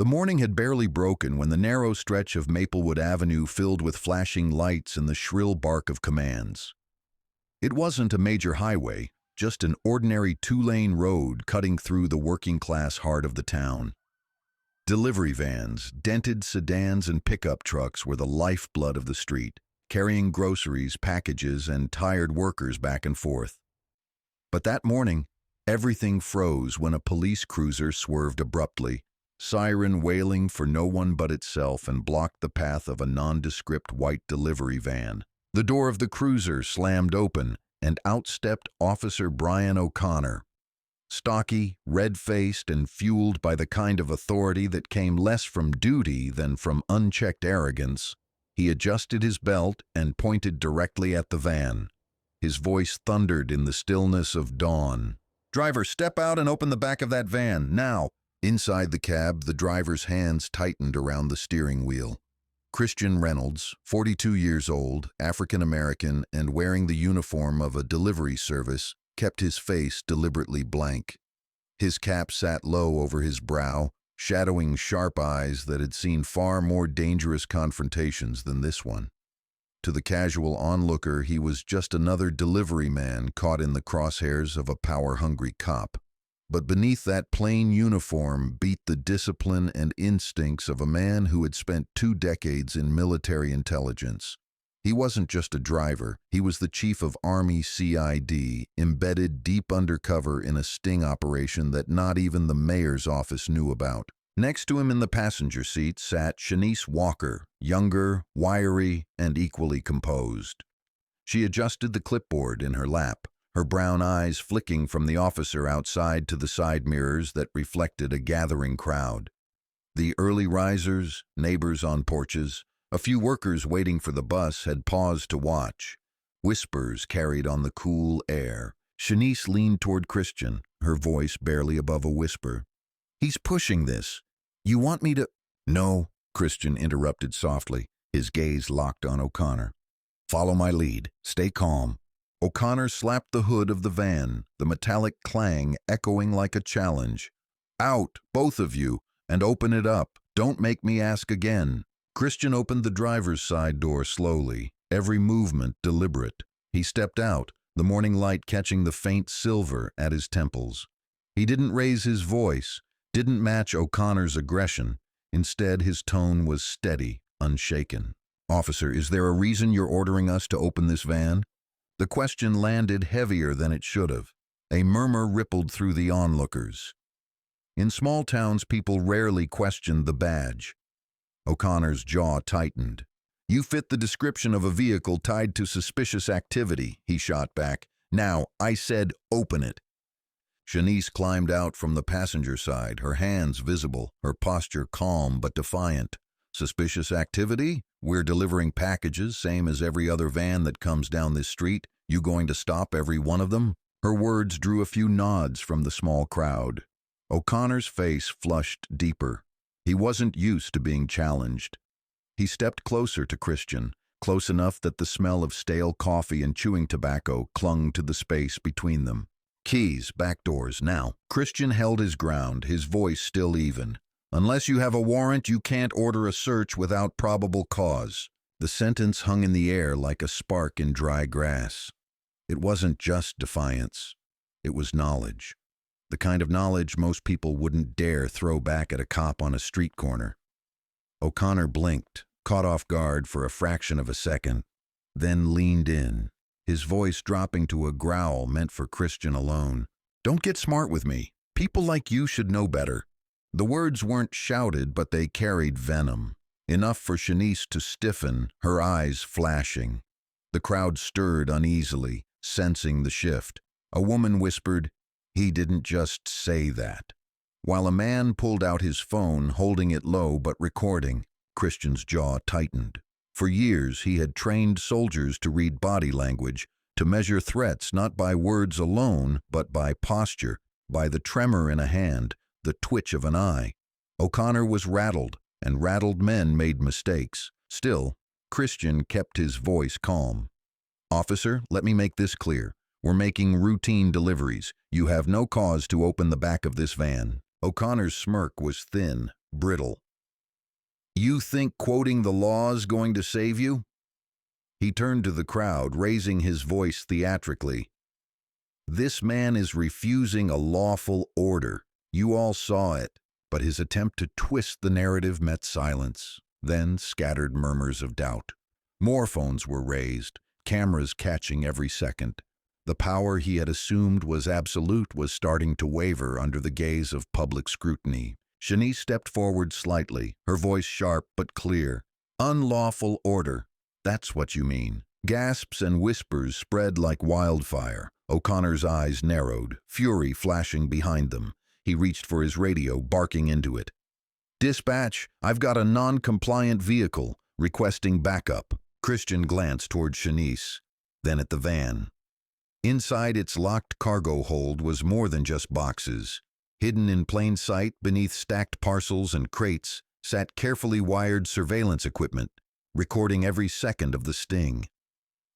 The morning had barely broken when the narrow stretch of Maplewood Avenue filled with flashing lights and the shrill bark of commands. It wasn't a major highway, just an ordinary two-lane road cutting through the working-class heart of the town. Delivery vans, dented sedans, and pickup trucks were the lifeblood of the street, carrying groceries, packages, and tired workers back and forth. But that morning, everything froze when a police cruiser swerved abruptly, siren wailing for no one but itself, and blocked the path of a nondescript white delivery van. The door of the cruiser slammed open, and out stepped Officer Brian O'Connor. Stocky, red-faced, and fueled by the kind of authority that came less from duty than from unchecked arrogance, he adjusted his belt and pointed directly at the van. His voice thundered in the stillness of dawn. "Driver, step out and open the back of that van, now!" Inside the cab, the driver's hands tightened around the steering wheel. Christian Reynolds, 42 years old, African-American, and wearing the uniform of a delivery service, kept his face deliberately blank. His cap sat low over his brow, shadowing sharp eyes that had seen far more dangerous confrontations than this one. To the casual onlooker, he was just another delivery man caught in the crosshairs of a power-hungry cop. But beneath that plain uniform beat the discipline and instincts of a man who had spent 2 decades in military intelligence. He wasn't just a driver, he was the chief of Army CID, embedded deep undercover in a sting operation that not even the mayor's office knew about. Next to him in the passenger seat sat Shanice Walker, younger, wiry, and equally composed. She adjusted the clipboard in her lap, her brown eyes flicking from the officer outside to the side mirrors that reflected a gathering crowd. The early risers, neighbors on porches, a few workers waiting for the bus had paused to watch. Whispers carried on the cool air. Shanice leaned toward Christian, her voice barely above a whisper. "He's pushing this. You want me to—" "No," Christian interrupted softly, his gaze locked on O'Connor. "Follow my lead. Stay calm." O'Connor slapped the hood of the van, the metallic clang echoing like a challenge. "Out, both of you, and open it up. Don't make me ask again." Christian opened the driver's side door slowly, every movement deliberate. He stepped out, the morning light catching the faint silver at his temples. He didn't raise his voice, didn't match O'Connor's aggression. Instead, his tone was steady, unshaken. "Officer, is there a reason you're ordering us to open this van?" The question landed heavier than it should have. A murmur rippled through the onlookers. In small towns, people rarely questioned the badge. O'Connor's jaw tightened. "You fit the description of a vehicle tied to suspicious activity," he shot back. "Now, I said open it." Shanice climbed out from the passenger side, her hands visible, her posture calm but defiant. "Suspicious activity? We're delivering packages, same as every other van that comes down this street. You going to stop every one of them?" Her words drew a few nods from the small crowd. O'Connor's face flushed deeper. He wasn't used to being challenged. He stepped closer to Christian, close enough that the smell of stale coffee and chewing tobacco clung to the space between them. "Keys, back doors, now." Christian held his ground, his voice still even. "Unless you have a warrant, you can't order a search without probable cause." The sentence hung in the air like a spark in dry grass. It wasn't just defiance. It was knowledge. The kind of knowledge most people wouldn't dare throw back at a cop on a street corner. O'Connor blinked, caught off guard for a fraction of a second, then leaned in, his voice dropping to a growl meant for Christian alone. "Don't get smart with me. People like you should know better." The words weren't shouted, but they carried venom, enough for Shanice to stiffen, her eyes flashing. The crowd stirred uneasily, sensing the shift. A woman whispered, "He didn't just say that." While a man pulled out his phone, holding it low but recording, Christian's jaw tightened. For years, he had trained soldiers to read body language, to measure threats not by words alone, but by posture, by the tremor in a hand, the twitch of an eye. O'Connor was rattled, and rattled men made mistakes. Still, Christian kept his voice calm. "Officer, let me make this clear. We're making routine deliveries. You have no cause to open the back of this van." O'Connor's smirk was thin, brittle. "You think quoting the law's going to save you?" He turned to the crowd, raising his voice theatrically. "This man is refusing a lawful order. You all saw it." But his attempt to twist the narrative met silence, then scattered murmurs of doubt. More phones were raised, cameras catching every second. The power he had assumed was absolute was starting to waver under the gaze of public scrutiny. Shanice stepped forward slightly, her voice sharp but clear. "Unlawful order. That's what you mean." Gasps and whispers spread like wildfire. O'Connor's eyes narrowed, fury flashing behind them. He reached for his radio, barking into it. "Dispatch, I've got a non-compliant vehicle, requesting backup." Christian glanced toward Shanice, then at the van. Inside its locked cargo hold was more than just boxes. Hidden in plain sight beneath stacked parcels and crates sat carefully wired surveillance equipment, recording every second of the sting.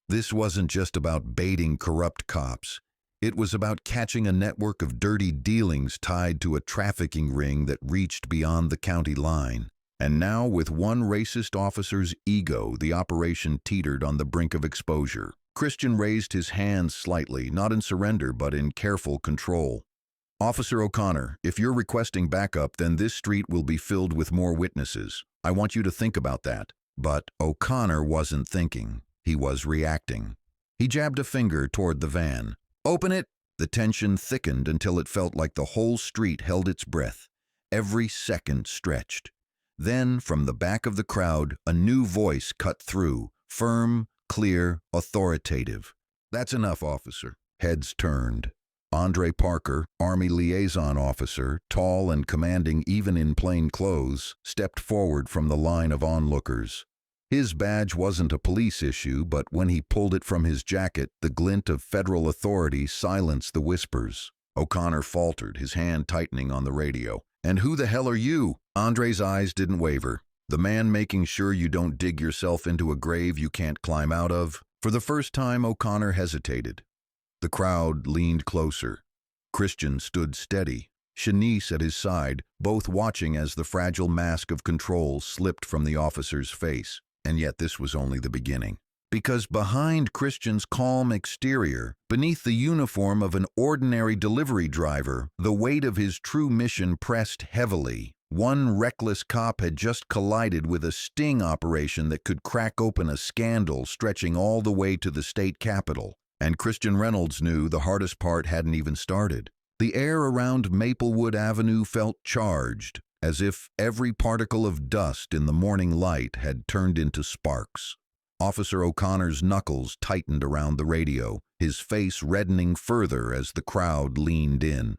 This wasn't just about baiting corrupt cops. It was about catching a network of dirty dealings tied to a trafficking ring that reached beyond the county line. And now, with one racist officer's ego, the operation teetered on the brink of exposure. Christian raised his hands slightly, not in surrender but in careful control. "Officer O'Connor, if you're requesting backup, then this street will be filled with more witnesses. I want you to think about that." But O'Connor wasn't thinking. He was reacting. He jabbed a finger toward the van. "Open it!" The tension thickened until it felt like the whole street held its breath. Every second stretched. Then, from the back of the crowd, a new voice cut through, firm, clear, authoritative. "That's enough, officer." Heads turned. Andre Parker, Army liaison officer, tall and commanding even in plain clothes, stepped forward from the line of onlookers. His badge wasn't a police issue, but when he pulled it from his jacket, the glint of federal authority silenced the whispers. O'Connor faltered, his hand tightening on the radio. "And who the hell are you?" Andre's eyes didn't waver. "The man making sure you don't dig yourself into a grave you can't climb out of." For the first time, O'Connor hesitated. The crowd leaned closer. Christian stood steady, Shanice at his side, both watching as the fragile mask of control slipped from the officer's face. And yet this was only the beginning. Because behind Christian's calm exterior, beneath the uniform of an ordinary delivery driver, the weight of his true mission pressed heavily. One reckless cop had just collided with a sting operation that could crack open a scandal stretching all the way to the state capitol. And Christian Reynolds knew the hardest part hadn't even started. The air around Maplewood Avenue felt charged, as if every particle of dust in the morning light had turned into sparks. Officer O'Connor's knuckles tightened around the radio, his face reddening further as the crowd leaned in.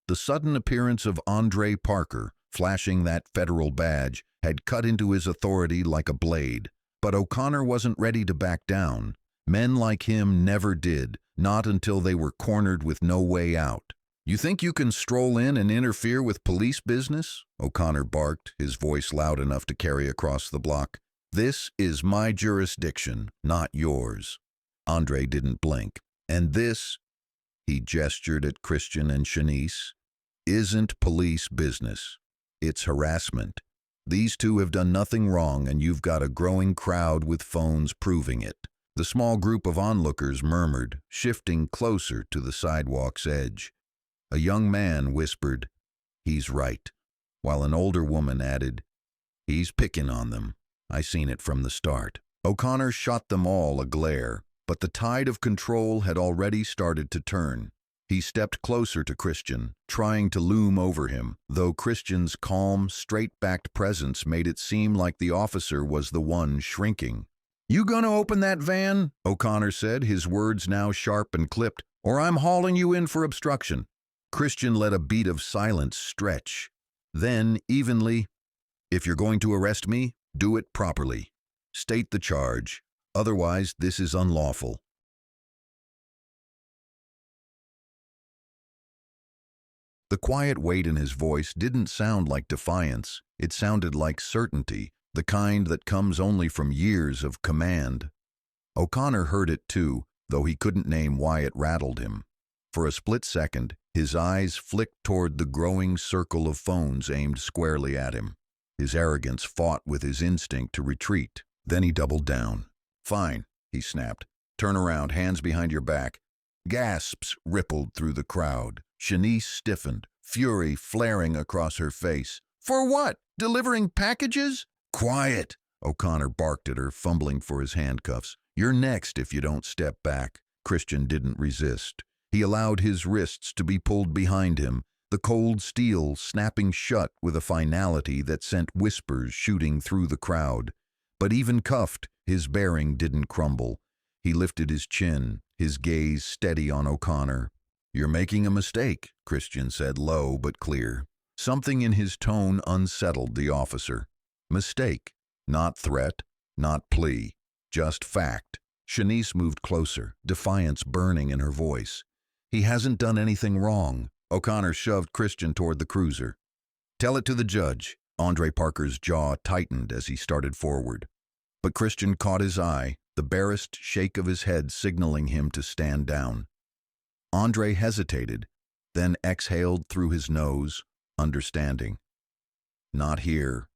The sudden appearance of Andre Parker, flashing that federal badge, had cut into his authority like a blade. But O'Connor wasn't ready to back down. Men like him never did, not until they were cornered with no way out. "You think you can stroll in and interfere with police business?" O'Connor barked, his voice loud enough to carry across the block. "This is my jurisdiction, not yours." Andre didn't blink. "And this," he gestured at Christian and Shanice, "isn't police business. It's harassment. These two have done nothing wrong, and you've got a growing crowd with phones proving it." The small group of onlookers murmured, shifting closer to the sidewalk's edge. A young man whispered, "He's right," while an older woman added, "He's picking on them. I seen it from the start." O'Connor shot them all a glare, but the tide of control had already started to turn. He stepped closer to Christian, trying to loom over him, though Christian's calm, straight-backed presence made it seem like the officer was the one shrinking. "You gonna open that van?" O'Connor said, his words now sharp and clipped, "or I'm hauling you in for obstruction." Christian let a beat of silence stretch. Then, evenly, "If you're going to arrest me, do it properly. State the charge. Otherwise, this is unlawful." The quiet weight in his voice didn't sound like defiance. It sounded like certainty, the kind that comes only from years of command. O'Connor heard it too, though he couldn't name why it rattled him. For a split second, his eyes flicked toward the growing circle of phones aimed squarely at him. His arrogance fought with his instinct to retreat. Then he doubled down. "Fine," he snapped. "Turn around, hands behind your back." Gasps rippled through the crowd. Shanice stiffened, fury flaring across her face. "For what? Delivering packages?" "Quiet!" O'Connor barked at her, fumbling for his handcuffs. "You're next if you don't step back." Christian didn't resist. He allowed his wrists to be pulled behind him, the cold steel snapping shut with a finality that sent whispers shooting through the crowd. But even cuffed, his bearing didn't crumble. He lifted his chin, his gaze steady on O'Connor. "You're making a mistake," Christian said, low but clear. Something in his tone unsettled the officer. Mistake. Not threat, not plea. Just fact. Shanice moved closer, defiance burning in her voice. "He hasn't done anything wrong." O'Connor shoved Christian toward the cruiser. "Tell it to the judge." Andre Parker's jaw tightened as he started forward. But Christian caught his eye, the barest shake of his head signaling him to stand down. Andre hesitated, then exhaled through his nose, understanding. Not here.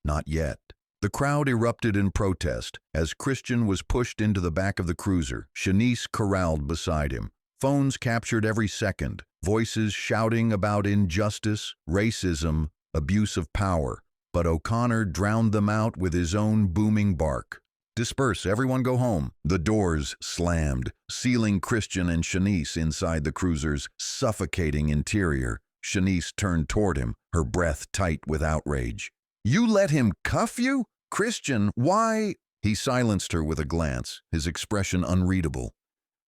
Not yet. The crowd erupted in protest as Christian was pushed into the back of the cruiser, Shanice corralled beside him. Phones captured every second, voices shouting about injustice, racism, abuse of power. But O'Connor drowned them out with his own booming bark. "Disperse, everyone go home." The doors slammed, sealing Christian and Shanice inside the cruiser's suffocating interior. Shanice turned toward him, her breath tight with outrage. "You let him cuff you? Christian, why?" He silenced her with a glance, his expression unreadable.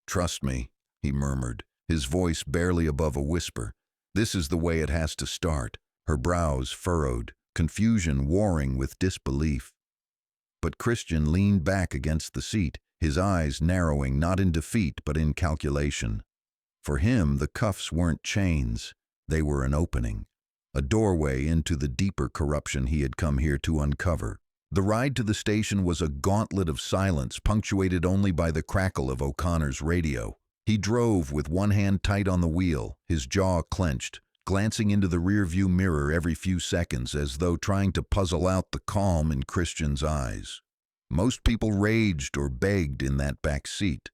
"Trust me," he murmured, his voice barely above a whisper. "This is the way it has to start." Her brows furrowed, confusion warring with disbelief. But Christian leaned back against the seat, his eyes narrowing not in defeat but in calculation. For him, the cuffs weren't chains. They were an opening, a doorway into the deeper corruption he had come here to uncover. The ride to the station was a gauntlet of silence, punctuated only by the crackle of O'Connor's radio. He drove with one hand tight on the wheel, his jaw clenched, glancing into the rearview mirror every few seconds as though trying to puzzle out the calm in Christian's eyes. Most people raged or begged in that back seat.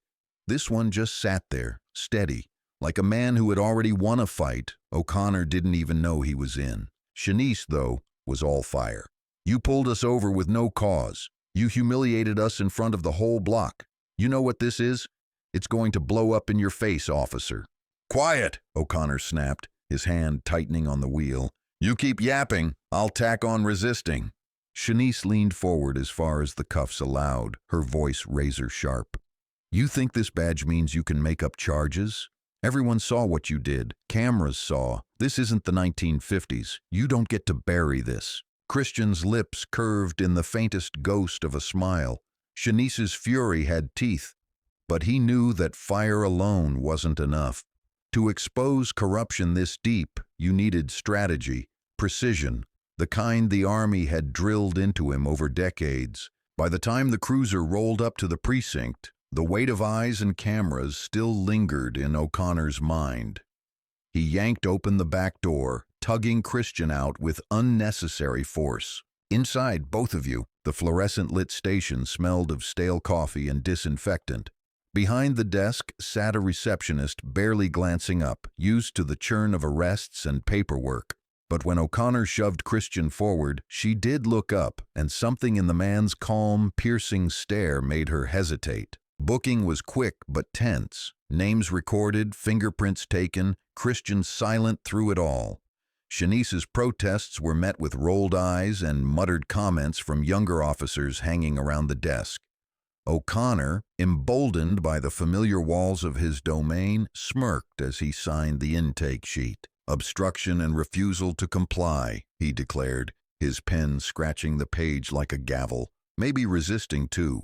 This one just sat there, steady, like a man who had already won a fight O'Connor didn't even know he was in. Shanice, though, was all fire. "You pulled us over with no cause. You humiliated us in front of the whole block. You know what this is? It's going to blow up in your face, officer." "Quiet," O'Connor snapped, his hand tightening on the wheel. "You keep yapping, I'll tack on resisting." Shanice leaned forward as far as the cuffs allowed, her voice razor sharp. "You think this badge means you can make up charges? Everyone saw what you did. Cameras saw. This isn't the 1950s. You don't get to bury this." Christian's lips curved in the faintest ghost of a smile. Shanice's fury had teeth, but he knew that fire alone wasn't enough. To expose corruption this deep, you needed strategy, precision, the kind the Army had drilled into him over decades. By the time the cruiser rolled up to the precinct, the weight of eyes and cameras still lingered in O'Connor's mind. He yanked open the back door, tugging Christian out with unnecessary force. Inside, both of you, the fluorescent-lit station smelled of stale coffee and disinfectant. Behind the desk sat a receptionist barely glancing up, used to the churn of arrests and paperwork. But when O'Connor shoved Christian forward, she did look up, and something in the man's calm, piercing stare made her hesitate. Booking was quick but tense. Names recorded, fingerprints taken, Christian silent through it all. Shanice's protests were met with rolled eyes and muttered comments from younger officers hanging around the desk. O'Connor, emboldened by the familiar walls of his domain, smirked as he signed the intake sheet. "Obstruction and refusal to comply," he declared, his pen scratching the page like a gavel, maybe resisting too.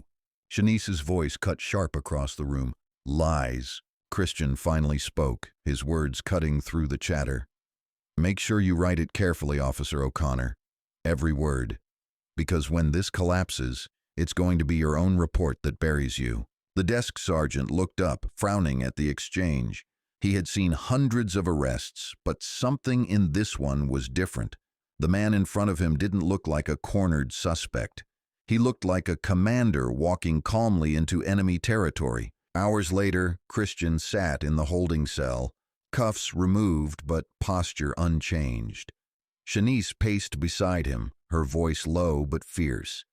Shanice's voice cut sharp across the room. "Lies." Christian finally spoke, his words cutting through the chatter. "Make sure you write it carefully, Officer O'Connor. Every word. Because when this collapses, it's going to be your own report that buries you." The desk sergeant looked up, frowning at the exchange. He had seen hundreds of arrests, but something in this one was different. The man in front of him didn't look like a cornered suspect. He looked like a commander walking calmly into enemy territory. Hours later, Christian sat in the holding cell, cuffs removed but posture unchanged. Shanice paced beside him, her voice low but fierce.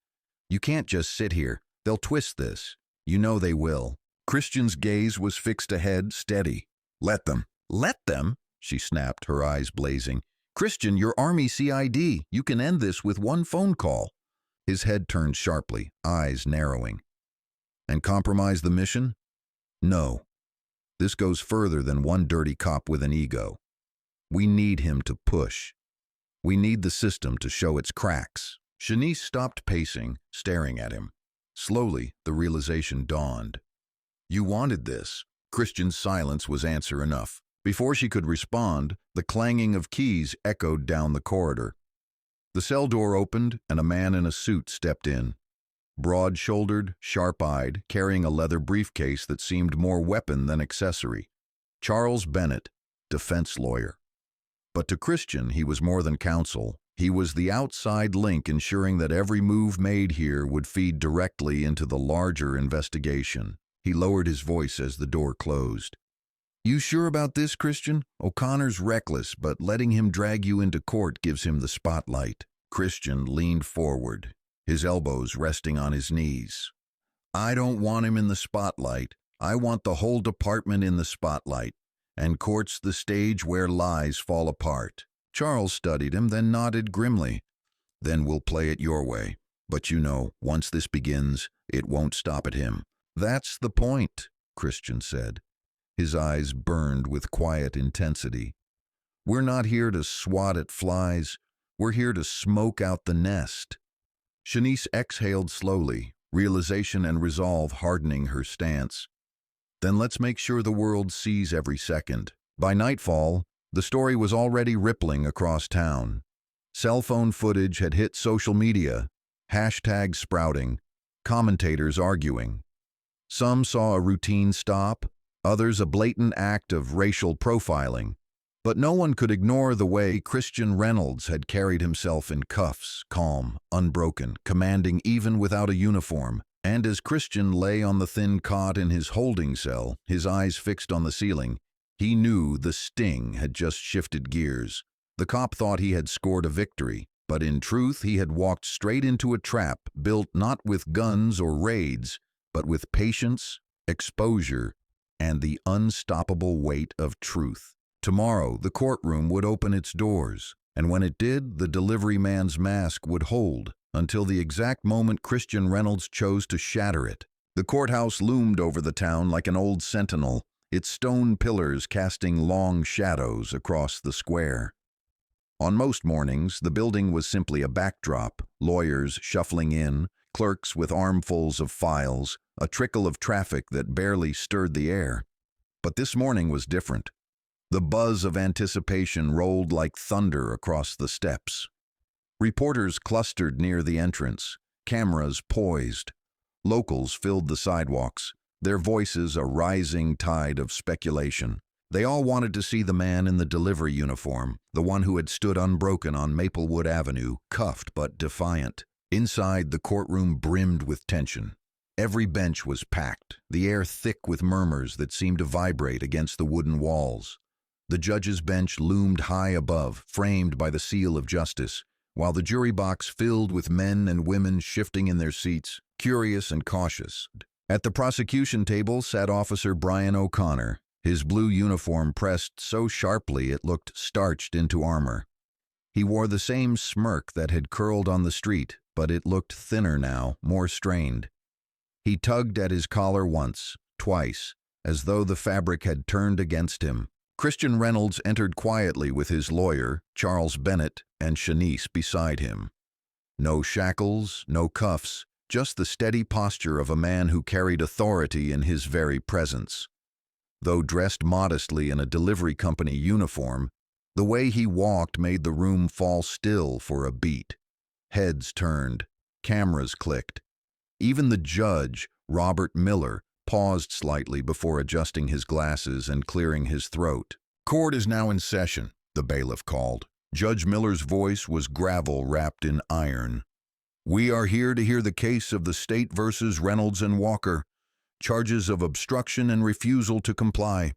"You can't just sit here. They'll twist this. You know they will." Christian's gaze was fixed ahead, steady. "Let them." "Let them?" she snapped, her eyes blazing. "Christian, you're Army CID. You can end this with one phone call." His head turned sharply, eyes narrowing. "And compromise the mission? No. This goes further than one dirty cop with an ego. We need him to push. We need the system to show its cracks." Shanice stopped pacing, staring at him. Slowly, the realization dawned. "You wanted this." Christian's silence was answer enough. Before she could respond, the clanging of keys echoed down the corridor. The cell door opened, and a man in a suit stepped in. Broad-shouldered, sharp-eyed, carrying a leather briefcase that seemed more weapon than accessory. Charles Bennett, defense lawyer. But to Christian, he was more than counsel. He was the outside link ensuring that every move made here would feed directly into the larger investigation. He lowered his voice as the door closed. "You sure about this, Christian? O'Connor's reckless, but letting him drag you into court gives him the spotlight." Christian leaned forward, his elbows resting on his knees. "I don't want him in the spotlight. I want the whole department in the spotlight, and court's the stage where lies fall apart." Charles studied him, then nodded grimly. "Then we'll play it your way. But you know, once this begins, it won't stop at him." "That's the point," Christian said. His eyes burned with quiet intensity. "We're not here to swat at flies. We're here to smoke out the nest." Shanice exhaled slowly, realization and resolve hardening her stance. "Then let's make sure the world sees every second." By nightfall, the story was already rippling across town. Cell phone footage had hit social media, hashtags sprouting, commentators arguing. Some saw a routine stop, others a blatant act of racial profiling. But no one could ignore the way Christian Reynolds had carried himself in cuffs, calm, unbroken, commanding even without a uniform. And as Christian lay on the thin cot in his holding cell, his eyes fixed on the ceiling, he knew the sting had just shifted gears. The cop thought he had scored a victory, but in truth he had walked straight into a trap built not with guns or raids, but with patience, exposure, and the unstoppable weight of truth. Tomorrow, the courtroom would open its doors, and when it did, the delivery man's mask would hold, until the exact moment Christian Reynolds chose to shatter it. The courthouse loomed over the town like an old sentinel, its stone pillars casting long shadows across the square. On most mornings, the building was simply a backdrop, lawyers shuffling in, clerks with armfuls of files, a trickle of traffic that barely stirred the air. But this morning was different. The buzz of anticipation rolled like thunder across the steps. Reporters clustered near the entrance, cameras poised. Locals filled the sidewalks, their voices a rising tide of speculation. They all wanted to see the man in the delivery uniform, the one who had stood unbroken on Maplewood Avenue, cuffed but defiant. Inside, the courtroom brimmed with tension. Every bench was packed, the air thick with murmurs that seemed to vibrate against the wooden walls. The judge's bench loomed high above, framed by the seal of justice, while the jury box filled with men and women shifting in their seats, curious and cautious. At the prosecution table sat Officer Brian O'Connor, his blue uniform pressed so sharply it looked starched into armor. He wore the same smirk that had curled on the street, but it looked thinner now, more strained. He tugged at his collar once, twice, as though the fabric had turned against him. Christian Reynolds entered quietly with his lawyer, Charles Bennett, and Shanice beside him. No shackles, no cuffs, just the steady posture of a man who carried authority in his very presence. Though dressed modestly in a delivery company uniform, the way he walked made the room fall still for a beat. Heads turned, cameras clicked. Even the judge, Robert Miller, paused slightly before adjusting his glasses and clearing his throat. "Court is now in session," the bailiff called. Judge Miller's voice was gravel wrapped in iron. "We are here to hear the case of the state versus Reynolds and Walker. Charges of obstruction and refusal to comply.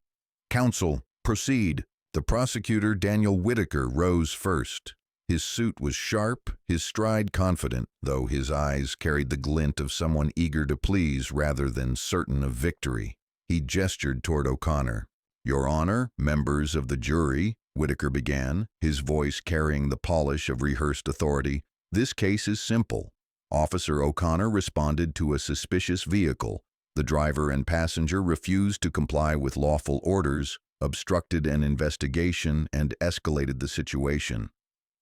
Counsel, proceed." The prosecutor, Daniel Whitaker, rose first. His suit was sharp, his stride confident, though his eyes carried the glint of someone eager to please rather than certain of victory. He gestured toward O'Connor. "Your Honor, members of the jury," Whitaker began, his voice carrying the polish of rehearsed authority, "this case is simple. Officer O'Connor responded to a suspicious vehicle. The driver and passenger refused to comply with lawful orders, obstructed an investigation, and escalated the situation.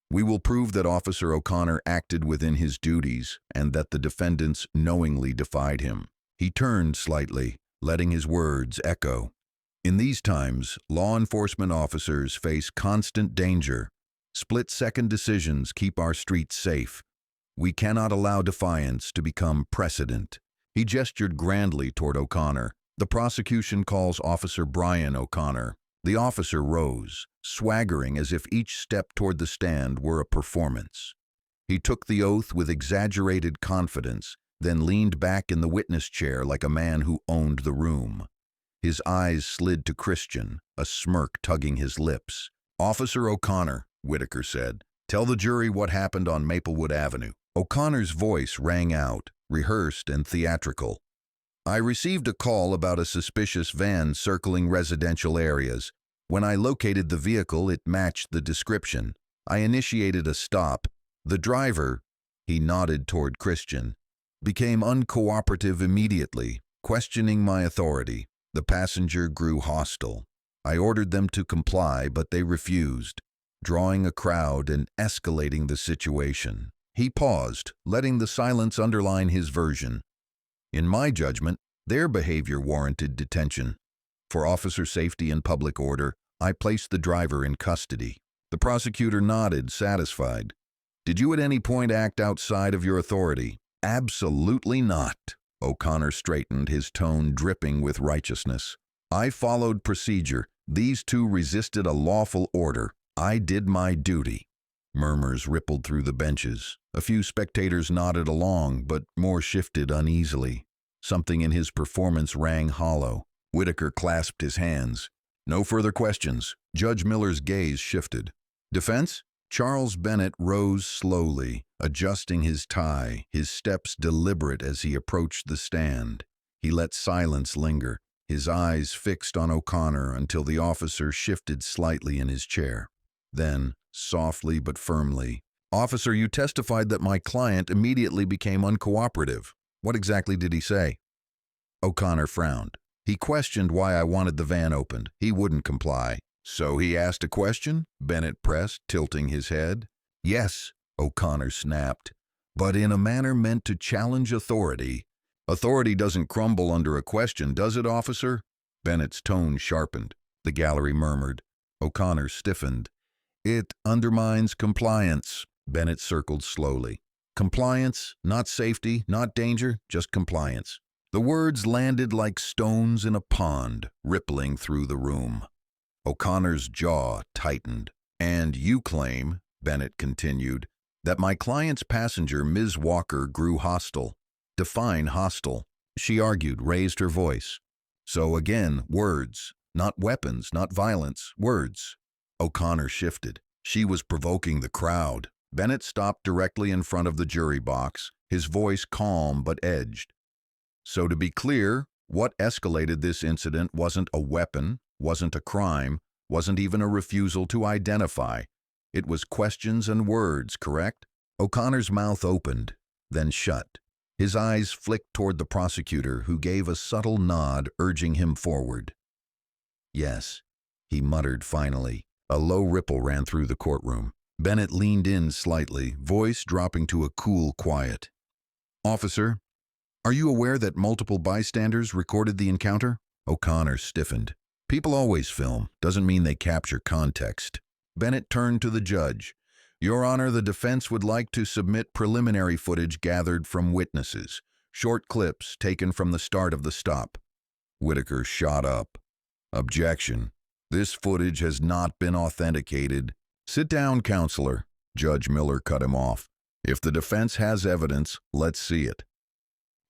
We will prove that Officer O'Connor acted within his duties and that the defendants knowingly defied him." He turned slightly, letting his words echo. "In these times, law enforcement officers face constant danger. Split-second decisions keep our streets safe. We cannot allow defiance to become precedent." He gestured grandly toward O'Connor. "The prosecution calls Officer Brian O'Connor." The officer rose, swaggering as if each step toward the stand were a performance. He took the oath with exaggerated confidence, then leaned back in the witness chair like a man who owned the room. His eyes slid to Christian, a smirk tugging his lips. "Officer O'Connor," Whitaker said, "tell the jury what happened on Maplewood Avenue." O'Connor's voice rang out, rehearsed and theatrical. "I received a call about a suspicious van circling residential areas. When I located the vehicle, it matched the description. I initiated a stop. The driver," he nodded toward Christian, "became uncooperative immediately, questioning my authority. The passenger grew hostile. I ordered them to comply, but they refused, drawing a crowd and escalating the situation." He paused, letting the silence underline his version. "In my judgment, their behavior warranted detention. For officer safety and public order, I placed the driver in custody." The prosecutor nodded, satisfied. "Did you at any point act outside of your authority?" "Absolutely not." O'Connor straightened, his tone dripping with righteousness. "I followed procedure. These two resisted a lawful order. I did my duty." Murmurs rippled through the benches. A few spectators nodded along, but more shifted uneasily. Something in his performance rang hollow. Whitaker clasped his hands. "No further questions." Judge Miller's gaze shifted. "Defense?" Charles Bennett rose slowly, adjusting his tie, his steps deliberate as he approached the stand. He let silence linger, his eyes fixed on O'Connor until the officer shifted slightly in his chair. Then, softly but firmly, "Officer, you testified that my client immediately became uncooperative. What exactly did he say?" O'Connor frowned. "He questioned why I wanted the van opened. He wouldn't comply." "So he asked a question?" Bennett pressed, tilting his head. "Yes," O'Connor snapped, "but in a manner meant to challenge authority." "Authority doesn't crumble under a question, does it, officer?" Bennett's tone sharpened. The gallery murmured. O'Connor stiffened. "It undermines compliance." Bennett circled slowly. "Compliance, not safety, not danger, just compliance." The words landed like stones in a pond, rippling through the room. O'Connor's jaw tightened. "And you claim," Bennett continued, "that my client's passenger, Ms. Walker, grew hostile. Define hostile." She argued, raised her voice. "So again, words. Not weapons, not violence, words." O'Connor shifted. "She was provoking the crowd." Bennett stopped directly in front of the jury box, his voice calm but edged. "So to be clear, what escalated this incident wasn't a weapon, wasn't a crime, wasn't even a refusal to identify. It was questions and words, correct?" O'Connor's mouth opened, then shut. His eyes flicked toward the prosecutor, who gave a subtle nod, urging him forward. "Yes," he muttered finally. A low ripple ran through the courtroom. Bennett leaned in slightly, voice dropping to a cool quiet. "Officer, are you aware that multiple bystanders recorded the encounter?" O'Connor stiffened. "People always film. Doesn't mean they capture context." Bennett turned to the judge. "Your Honor, the defense would like to submit preliminary footage gathered from witnesses, short clips taken from the start of the stop." Whitaker shot up. "Objection. This footage has not been authenticated." "Sit down, counselor." Judge Miller cut him off. "If the defense has evidence, let's see it."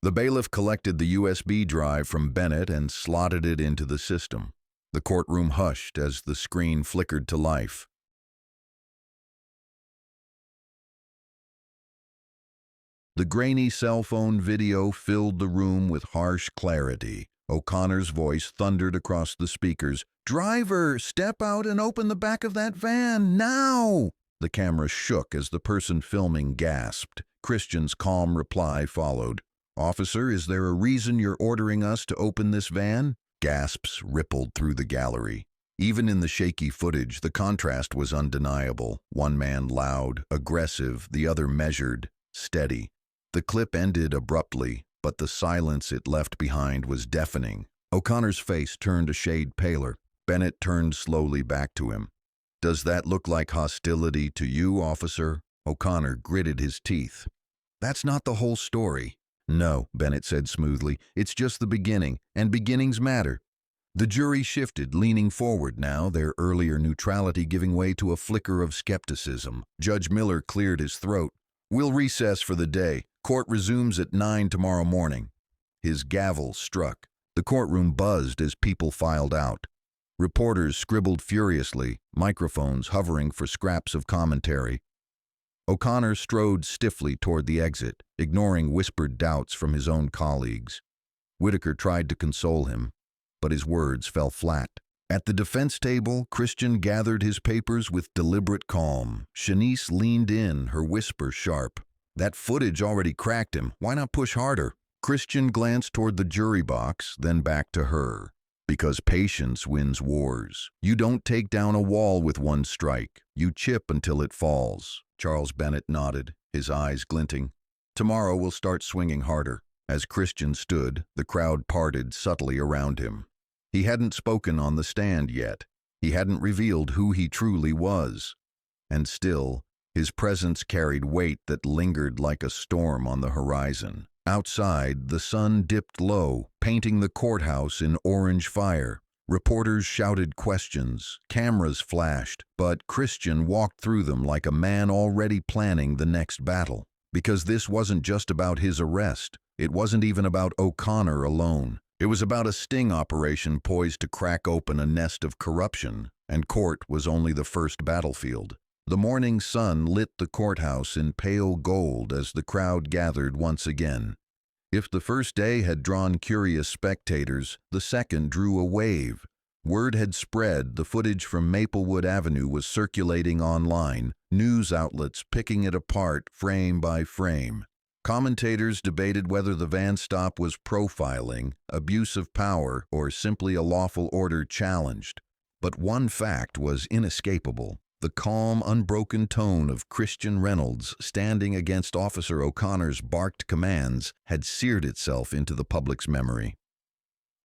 The bailiff collected the USB drive from Bennett and slotted it into the system. The courtroom hushed as the screen flickered to life. The grainy cell phone video filled the room with harsh clarity. O'Connor's voice thundered across the speakers. "Driver, step out and open the back of that van, now!" The camera shook as the person filming gasped. Christian's calm reply followed. "Officer, is there a reason you're ordering us to open this van?" Gasps rippled through the gallery. Even in the shaky footage, the contrast was undeniable. One man loud, aggressive, the other measured, steady. The clip ended abruptly, but the silence it left behind was deafening. O'Connor's face turned a shade paler. Bennett turned slowly back to him. "Does that look like hostility to you, officer?" O'Connor gritted his teeth. "That's not the whole story." "No," Bennett said smoothly. "It's just the beginning, and beginnings matter." The jury shifted, leaning forward now, their earlier neutrality giving way to a flicker of skepticism. Judge Miller cleared his throat. "We'll recess for the day. Court resumes at 9 tomorrow morning." His gavel struck. The courtroom buzzed as people filed out. Reporters scribbled furiously, microphones hovering for scraps of commentary. O'Connor strode stiffly toward the exit, ignoring whispered doubts from his own colleagues. Whitaker tried to console him, but his words fell flat. At the defense table, Christian gathered his papers with deliberate calm. Shanice leaned in, her whisper sharp. "That footage already cracked him. Why not push harder?" Christian glanced toward the jury box, then back to her. "Because patience wins wars. You don't take down a wall with one strike. You chip until it falls." Charles Bennett nodded, his eyes glinting. "Tomorrow we'll start swinging harder." As Christian stood, the crowd parted subtly around him. He hadn't spoken on the stand yet. He hadn't revealed who he truly was. And still, his presence carried weight that lingered like a storm on the horizon. Outside, the sun dipped low, painting the courthouse in orange fire. Reporters shouted questions, cameras flashed, but Christian walked through them like a man already planning the next battle. Because this wasn't just about his arrest. It wasn't even about O'Connor alone. It was about a sting operation poised to crack open a nest of corruption, and court was only the first battlefield. The morning sun lit the courthouse in pale gold as the crowd gathered once again. If the first day had drawn curious spectators, the second drew a wave. Word had spread, the footage from Maplewood Avenue was circulating online, news outlets picking it apart frame by frame. Commentators debated whether the van stop was profiling, abuse of power, or simply a lawful order challenged. But one fact was inescapable. The calm, unbroken tone of Christian Reynolds standing against Officer O'Connor's barked commands had seared itself into the public's memory.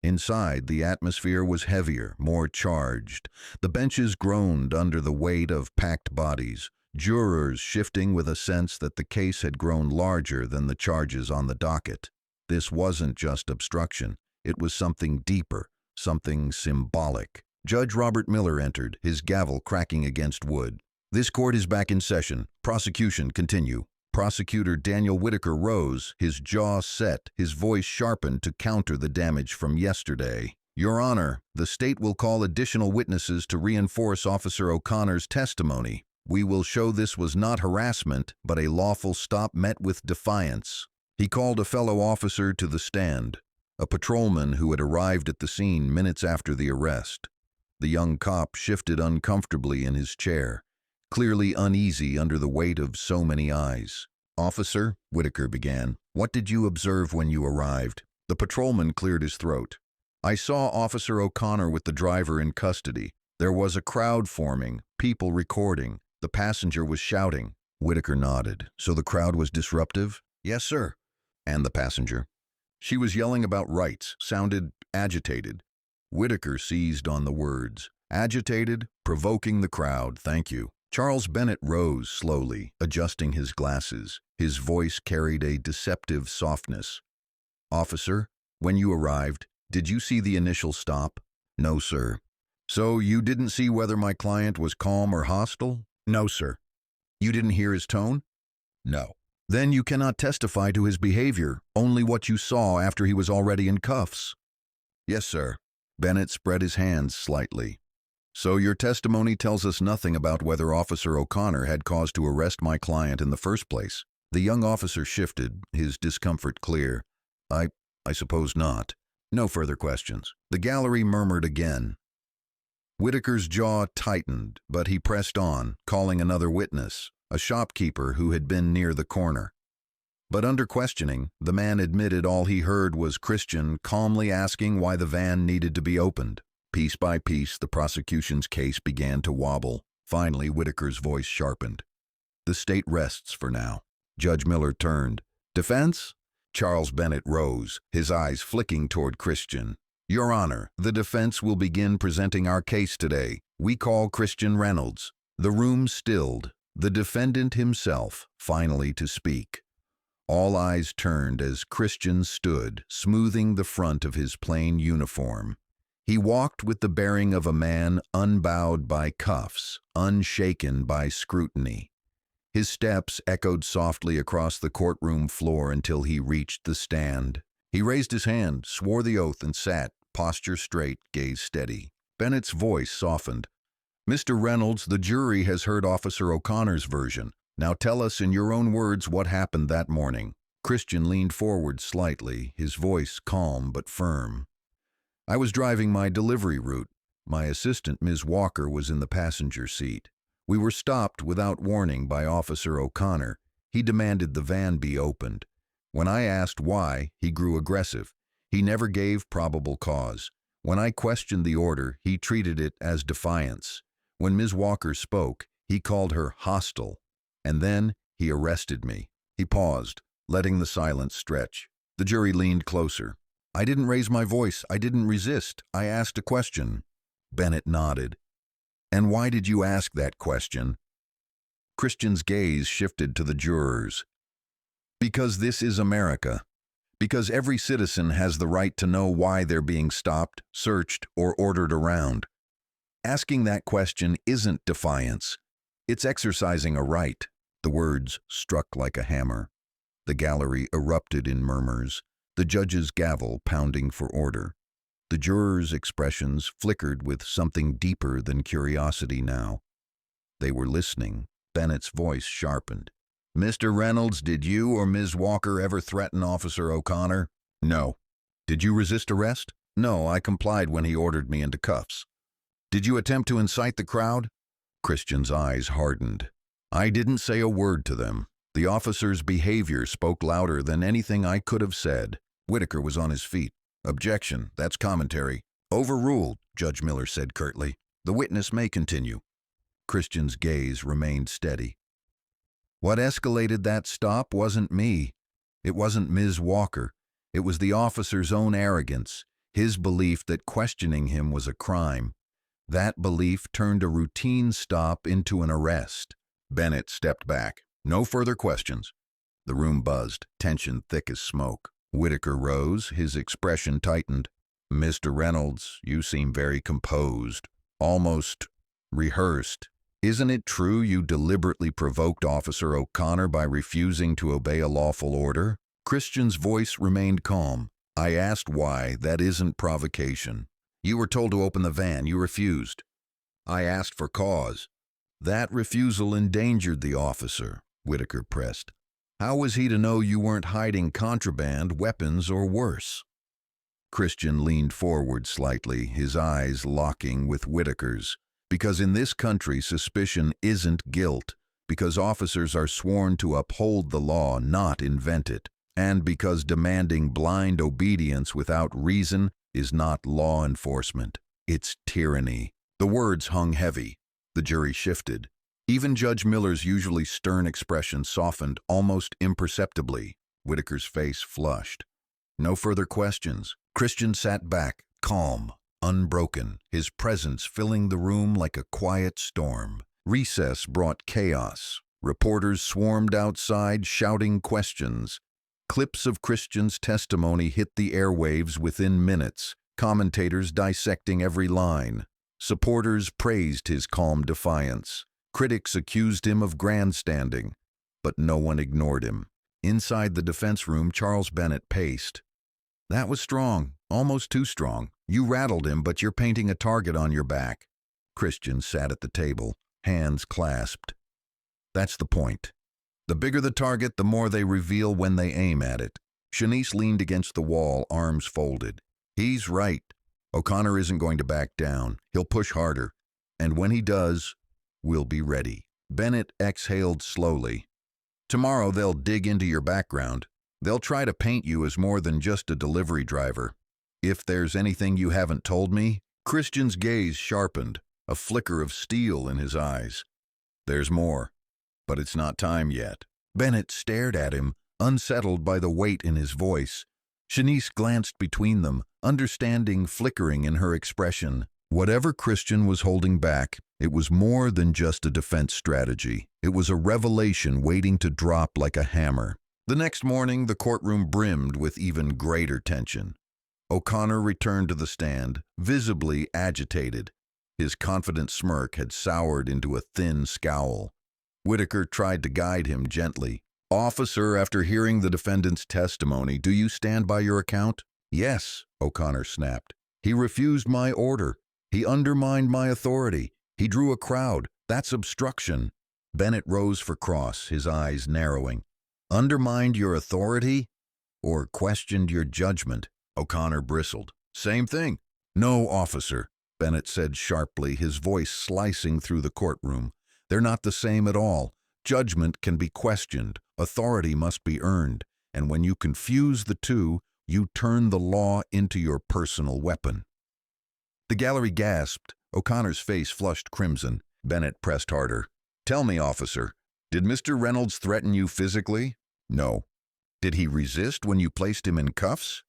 Inside, the atmosphere was heavier, more charged. The benches groaned under the weight of packed bodies, jurors shifting with a sense that the case had grown larger than the charges on the docket. This wasn't just obstruction. It was something deeper, something symbolic. Judge Robert Miller entered, his gavel cracking against wood. "This court is back in session. Prosecution continue." Prosecutor Daniel Whitaker rose, his jaw set, his voice sharpened to counter the damage from yesterday. "Your Honor, the state will call additional witnesses to reinforce Officer O'Connor's testimony. We will show this was not harassment, but a lawful stop met with defiance." He called a fellow officer to the stand, a patrolman who had arrived at the scene minutes after the arrest. The young cop shifted uncomfortably in his chair, clearly uneasy under the weight of so many eyes. "Officer," Whitaker began, "what did you observe when you arrived?" The patrolman cleared his throat. "I saw Officer O'Connor with the driver in custody. There was a crowd forming, people recording. The passenger was shouting." Whitaker nodded. "So the crowd was disruptive?" "Yes, sir." "And the passenger?" "She was yelling about rights, sounded agitated." Whitaker seized on the words. "Agitated, provoking the crowd, thank you." Charles Bennett rose slowly, adjusting his glasses. His voice carried a deceptive softness. "Officer, when you arrived, did you see the initial stop?" "No, sir." "So you didn't see whether my client was calm or hostile?" No, sir. You didn't hear his tone? No. Then you cannot testify to his behavior, only what you saw after he was already in cuffs. Yes, sir. Bennett spread his hands slightly. So your testimony tells us nothing about whether Officer O'Connor had cause to arrest my client in the first place. The young officer shifted, his discomfort clear. I suppose not. No further questions. The gallery murmured again. Whitaker's jaw tightened, but he pressed on, calling another witness, a shopkeeper who had been near the corner. But under questioning, the man admitted all he heard was Christian calmly asking why the van needed to be opened. Piece by piece, the prosecution's case began to wobble. Finally, Whitaker's voice sharpened. The state rests for now. Judge Miller turned. Defense? Charles Bennett rose, his eyes flicking toward Christian. Your Honor, the defense will begin presenting our case today. We call Christian Reynolds. The room stilled, the defendant himself finally to speak. All eyes turned as Christian stood, smoothing the front of his plain uniform. He walked with the bearing of a man unbowed by cuffs, unshaken by scrutiny. His steps echoed softly across the courtroom floor until he reached the stand. He raised his hand, swore the oath, and sat, posture straight, gaze steady. Bennett's voice softened. Mr. Reynolds, the jury has heard Officer O'Connor's version. Now tell us in your own words what happened that morning. Christian leaned forward slightly, his voice calm but firm. I was driving my delivery route. My assistant, Ms. Walker, was in the passenger seat. We were stopped without warning by Officer O'Connor. He demanded the van be opened. When I asked why, he grew aggressive. He never gave probable cause. When I questioned the order, he treated it as defiance. When Ms. Walker spoke, he called her hostile. And then he arrested me. He paused, letting the silence stretch. The jury leaned closer. I didn't raise my voice. I didn't resist. I asked a question. Bennett nodded. And why did you ask that question? Christian's gaze shifted to the jurors. Because this is America. Because every citizen has the right to know why they're being stopped, searched, or ordered around. Asking that question isn't defiance. It's exercising a right. The words struck like a hammer. The gallery erupted in murmurs, the judge's gavel pounding for order. The jurors' expressions flickered with something deeper than curiosity now. They were listening. Bennett's voice sharpened. Mr. Reynolds, did you or Ms. Walker ever threaten Officer O'Connor? No. Did you resist arrest? No, I complied when he ordered me into cuffs. Did you attempt to incite the crowd? Christian's eyes hardened. I didn't say a word to them. The officer's behavior spoke louder than anything I could have said. Whitaker was on his feet. Objection, that's commentary. Overruled, Judge Miller said curtly. The witness may continue. Christian's gaze remained steady. What escalated that stop wasn't me. It wasn't Ms. Walker. It was the officer's own arrogance, his belief that questioning him was a crime. That belief turned a routine stop into an arrest. Bennett stepped back. No further questions. The room buzzed, tension thick as smoke. Whitaker rose, his expression tightened. Mr. Reynolds, you seem very composed, almost rehearsed. Isn't it true you deliberately provoked Officer O'Connor by refusing to obey a lawful order? Christian's voice remained calm. I asked why. That isn't provocation. You were told to open the van. You refused. I asked for cause. That refusal endangered the officer, Whitaker pressed. How was he to know you weren't hiding contraband, weapons, or worse? Christian leaned forward slightly, his eyes locking with Whitaker's. Because in this country, suspicion isn't guilt. Because officers are sworn to uphold the law, not invent it. And because demanding blind obedience without reason is not law enforcement. It's tyranny. The words hung heavy. The jury shifted. Even Judge Miller's usually stern expression softened almost imperceptibly. Whitaker's face flushed. No further questions. Christian sat back, calm, unbroken, his presence filling the room like a quiet storm. Recess brought chaos. Reporters swarmed outside, shouting questions. Clips of Christian's testimony hit the airwaves within minutes, commentators dissecting every line. Supporters praised his calm defiance. Critics accused him of grandstanding, but no one ignored him. Inside the defense room, Charles Bennett paced. That was strong, almost too strong. You rattled him, but you're painting a target on your back. Christian sat at the table, hands clasped. That's the point. The bigger the target, the more they reveal when they aim at it. Shanice leaned against the wall, arms folded. He's right. O'Connor isn't going to back down. He'll push harder. And when he does, we'll be ready. Bennett exhaled slowly. Tomorrow they'll dig into your background. They'll try to paint you as more than just a delivery driver. If there's anything you haven't told me, Christian's gaze sharpened, a flicker of steel in his eyes. There's more, but it's not time yet. Bennett stared at him, unsettled by the weight in his voice. Shanice glanced between them, understanding flickering in her expression. Whatever Christian was holding back, it was more than just a defense strategy. It was a revelation waiting to drop like a hammer. The next morning, the courtroom brimmed with even greater tension. O'Connor returned to the stand, visibly agitated. His confident smirk had soured into a thin scowl. Whitaker tried to guide him gently. Officer, after hearing the defendant's testimony, do you stand by your account? Yes, O'Connor snapped. He refused my order. He undermined my authority. He drew a crowd. That's obstruction. Bennett rose for cross, his eyes narrowing. Undermined your authority? Or questioned your judgment? O'Connor bristled. Same thing. No, officer, Bennett said sharply, his voice slicing through the courtroom. They're not the same at all. Judgment can be questioned. Authority must be earned. And when you confuse the two, you turn the law into your personal weapon. The gallery gasped. O'Connor's face flushed crimson. Bennett pressed harder. Tell me, officer, did Mr. Reynolds threaten you physically? No. Did he resist when you placed him in cuffs?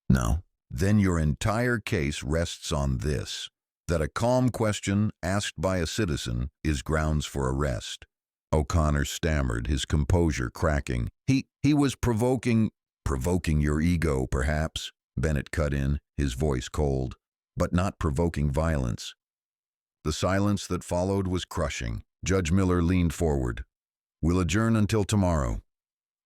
No. Then your entire case rests on this, that a calm question asked by a citizen is grounds for arrest. O'Connor stammered, his composure cracking. He was provoking your ego, perhaps, Bennett cut in, his voice cold, but not provoking violence. The silence that followed was crushing. Judge Miller leaned forward. We'll adjourn until tomorrow.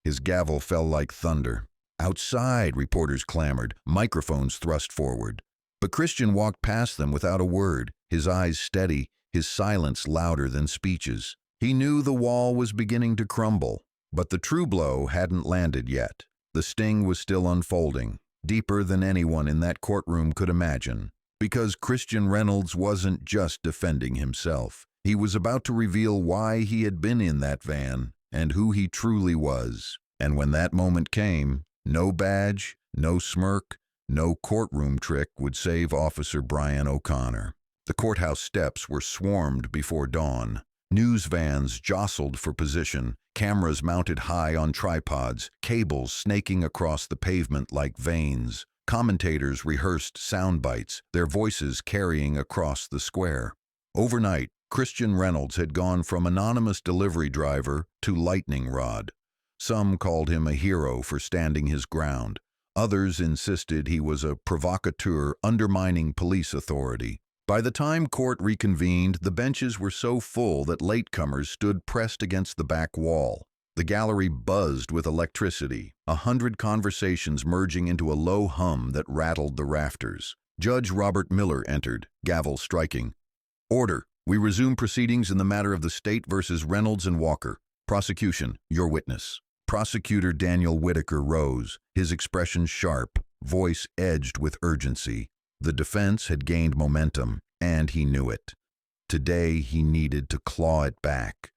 His gavel fell like thunder. Outside, reporters clamored, microphones thrust forward. But Christian walked past them without a word, his eyes steady, his silence louder than speeches. He knew the wall was beginning to crumble, but the true blow hadn't landed yet. The sting was still unfolding, deeper than anyone in that courtroom could imagine. Because Christian Reynolds wasn't just defending himself. He was about to reveal why he had been in that van and who he truly was. And when that moment came, no badge, no smirk, no courtroom trick would save Officer Brian O'Connor. The courthouse steps were swarmed before dawn. News vans jostled for position, cameras mounted high on tripods, cables snaking across the pavement like veins. Commentators rehearsed sound bites, their voices carrying across the square. Overnight, Christian Reynolds had gone from anonymous delivery driver to lightning rod. Some called him a hero for standing his ground. Others insisted he was a provocateur undermining police authority. By the time court reconvened, the benches were so full that latecomers stood pressed against the back wall. The gallery buzzed with electricity, 100 conversations merging into a low hum that rattled the rafters. Judge Robert Miller entered, gavel striking. Order. We resume proceedings in the matter of the state versus Reynolds and Walker. Prosecution, your witness. Prosecutor Daniel Whitaker rose, his expression sharp, voice edged with urgency. The defense had gained momentum, and he knew it. Today he needed to claw it back.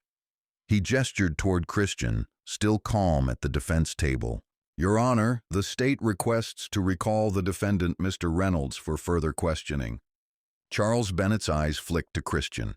He gestured toward Christian, still calm at the defense table. Your Honor, the state requests to recall the defendant, Mr. Reynolds, for further questioning. Charles Bennett's eyes flicked to Christian.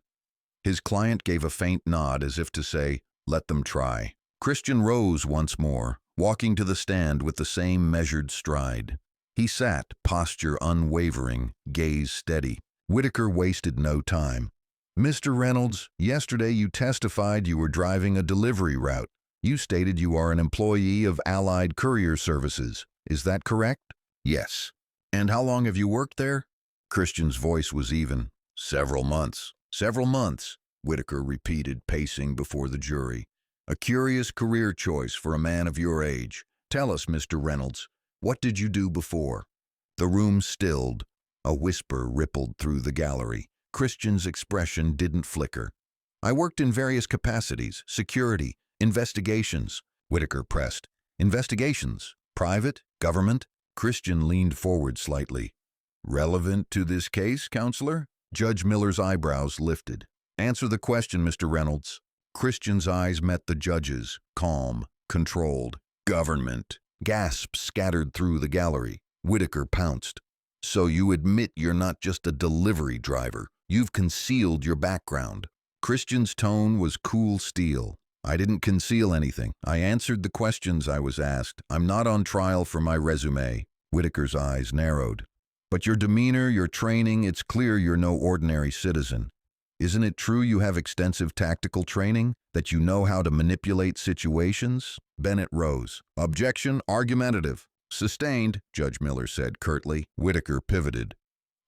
His client gave a faint nod as if to say, let them try. Christian rose once more, walking to the stand with the same measured stride. He sat, posture unwavering, gaze steady. Whitaker wasted no time. Mr. Reynolds, yesterday you testified you were driving a delivery route. You stated you are an employee of Allied Courier Services. Is that correct? Yes. And how long have you worked there? Christian's voice was even. Several months. Several months. Whitaker repeated, pacing before the jury. A curious career choice for a man of your age. Tell us, Mr. Reynolds, what did you do before? The room stilled. A whisper rippled through the gallery. Christian's expression didn't flicker. I worked in various capacities, security, investigations. Whitaker pressed. Investigations? Private? Government? Christian leaned forward slightly. Relevant to this case, counselor? Judge Miller's eyebrows lifted. Answer the question, Mr. Reynolds. Christian's eyes met the judge's, calm, controlled. Government. Gasps scattered through the gallery. Whitaker pounced. So you admit you're not just a delivery driver. You've concealed your background. Christian's tone was cool steel. I didn't conceal anything. I answered the questions I was asked. I'm not on trial for my resume. Whitaker's eyes narrowed. But your demeanor, your training, it's clear you're no ordinary citizen. Isn't it true you have extensive tactical training? That you know how to manipulate situations? Bennett rose. Objection, argumentative. Sustained, Judge Miller said curtly. Whitaker pivoted.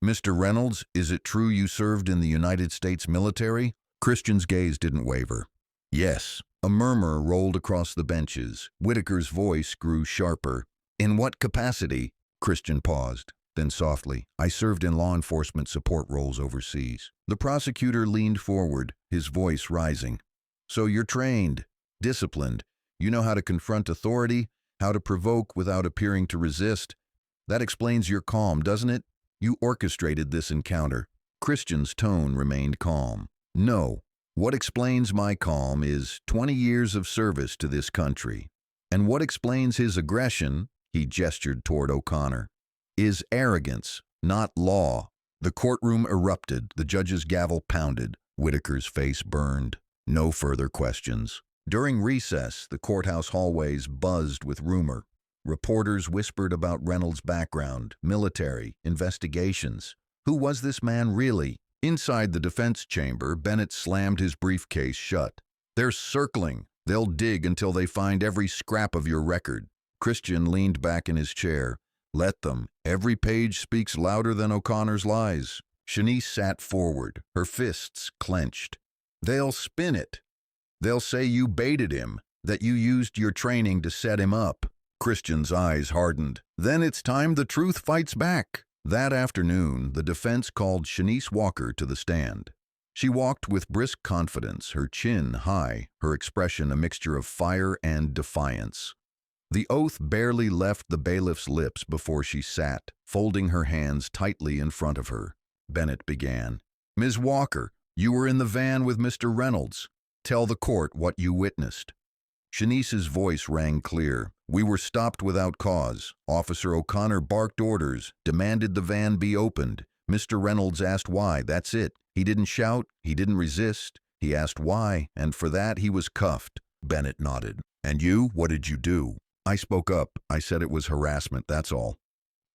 Mr. Reynolds, is it true you served in the United States military? Christian's gaze didn't waver. Yes. A murmur rolled across the benches. Whitaker's voice grew sharper. In what capacity? Christian paused. Then softly, I served in law enforcement support roles overseas. The prosecutor leaned forward, his voice rising. So you're trained, disciplined. You know how to confront authority, how to provoke without appearing to resist. That explains your calm, doesn't it? You orchestrated this encounter. Christian's tone remained calm. No. What explains my calm is 20 years of service to this country. And what explains his aggression, he gestured toward O'Connor, is arrogance, not law. The courtroom erupted. The judge's gavel pounded. Whitaker's face burned. No further questions. During recess, the courthouse hallways buzzed with rumor. Reporters whispered about Reynolds' background, military, investigations. Who was this man really? Inside the defense chamber, Bennett slammed his briefcase shut. They're circling. They'll dig until they find every scrap of your record. Christian leaned back in his chair. Let them. Every page speaks louder than O'Connor's lies. Shanice sat forward, her fists clenched. They'll spin it. They'll say you baited him, that you used your training to set him up. Christian's eyes hardened. Then it's time the truth fights back. That afternoon, the defense called Shanice Walker to the stand. She walked with brisk confidence, her chin high, her expression a mixture of fire and defiance. The oath barely left the bailiff's lips before she sat, folding her hands tightly in front of her. Bennett began. Ms. Walker, you were in the van with Mr. Reynolds. Tell the court what you witnessed. Shanice's voice rang clear. We were stopped without cause. Officer O'Connor barked orders, demanded the van be opened. Mr. Reynolds asked why, that's it. He didn't shout, he didn't resist. He asked why, and for that he was cuffed. Bennett nodded. And you, what did you do? I spoke up. I said it was harassment, that's all.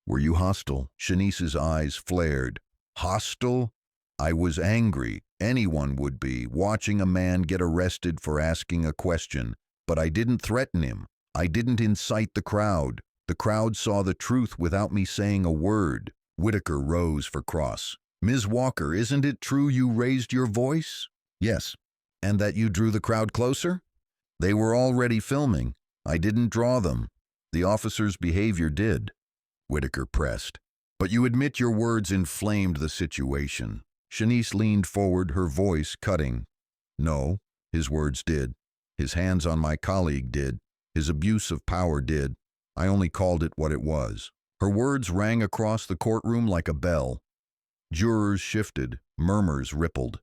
Were you hostile? Shanice's eyes flared. Hostile? I was angry. Anyone would be, watching a man get arrested for asking a question. But I didn't threaten him. I didn't incite the crowd. The crowd saw the truth without me saying a word. Whitaker rose for cross. Ms. Walker, isn't it true you raised your voice? Yes. And that you drew the crowd closer? They were already filming. I didn't draw them. The officer's behavior did. Whitaker pressed. But you admit your words inflamed the situation. Shanice leaned forward, her voice cutting. No, his words did. His hands on my colleague did. His abuse of power did. I only called it what it was. Her words rang across the courtroom like a bell. Jurors shifted. Murmurs rippled.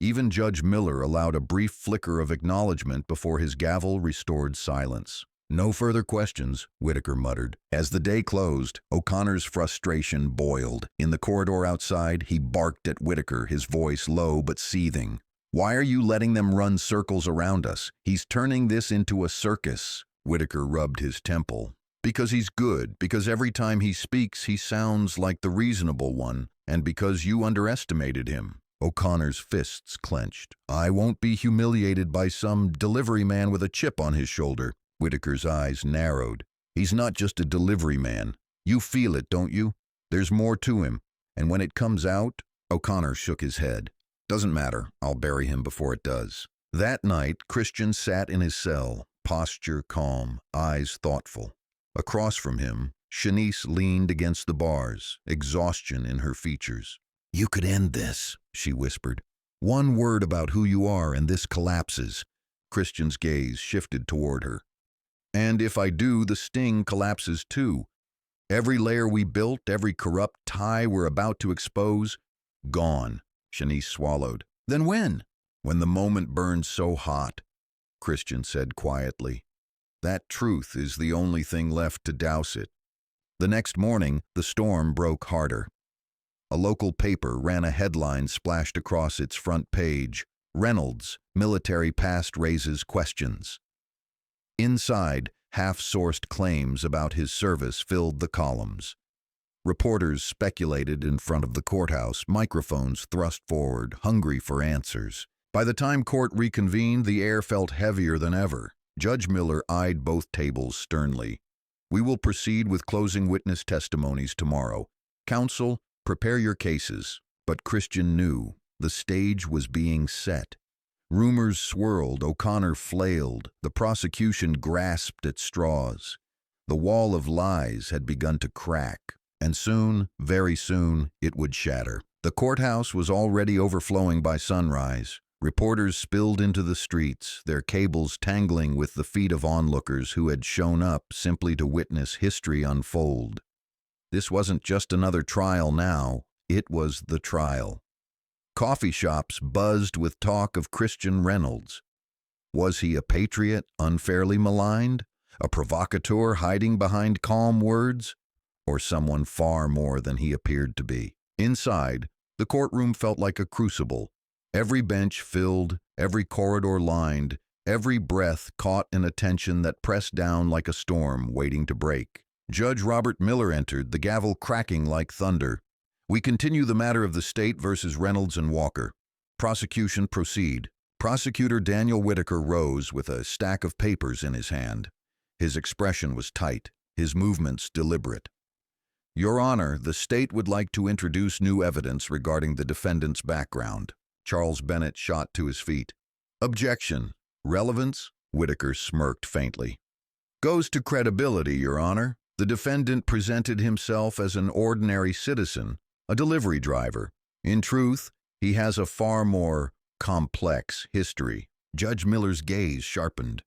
Even Judge Miller allowed a brief flicker of acknowledgement before his gavel restored silence. No further questions, Whitaker muttered. As the day closed, O'Connor's frustration boiled. In the corridor outside, he barked at Whitaker, his voice low but seething. Why are you letting them run circles around us? He's turning this into a circus. Whitaker rubbed his temple. Because he's good, because every time he speaks he sounds like the reasonable one, and because you underestimated him. O'Connor's fists clenched. I won't be humiliated by some delivery man with a chip on his shoulder. Whitaker's eyes narrowed. He's not just a delivery man. You feel it, don't you? There's more to him. And when it comes out, O'Connor shook his head. Doesn't matter, I'll bury him before it does. That night, Christian sat in his cell, posture calm, eyes thoughtful. Across from him, Shanice leaned against the bars, exhaustion in her features. "You could end this," she whispered. "One word about who you are and this collapses." Christian's gaze shifted toward her. "And if I do, the sting collapses too. Every layer we built, every corrupt tie we're about to expose, gone." Shanice swallowed. "Then when?" "When the moment burns so hot," Christian said quietly. "That truth is the only thing left to douse it." The next morning, the storm broke harder. A local paper ran a headline splashed across its front page: "Reynolds, military past raises questions." Inside, half-sourced claims about his service filled the columns. Reporters speculated in front of the courthouse, microphones thrust forward, hungry for answers. By the time court reconvened, the air felt heavier than ever. Judge Miller eyed both tables sternly. "We will proceed with closing witness testimonies tomorrow. Counsel, prepare your cases." But Christian knew the stage was being set. Rumors swirled, O'Connor flailed, the prosecution grasped at straws. The wall of lies had begun to crack, and soon, very soon, it would shatter. The courthouse was already overflowing by sunrise. Reporters spilled into the streets, their cables tangling with the feet of onlookers who had shown up simply to witness history unfold. This wasn't just another trial now, it was the trial. Coffee shops buzzed with talk of Christian Reynolds. Was he a patriot unfairly maligned? A provocateur hiding behind calm words? Or someone far more than he appeared to be? Inside, the courtroom felt like a crucible. Every bench filled, every corridor lined, every breath caught in a tension that pressed down like a storm waiting to break. Judge Robert Miller entered, the gavel cracking like thunder. "We continue the matter of the state versus Reynolds and Walker. Prosecution proceed." Prosecutor Daniel Whitaker rose with a stack of papers in his hand. His expression was tight, his movements deliberate. "Your Honor, the state would like to introduce new evidence regarding the defendant's background." Charles Bennett shot to his feet. "Objection. Relevance?" Whitaker smirked faintly. "Goes to credibility, Your Honor. The defendant presented himself as an ordinary citizen, a delivery driver. In truth, he has a far more complex history." Judge Miller's gaze sharpened.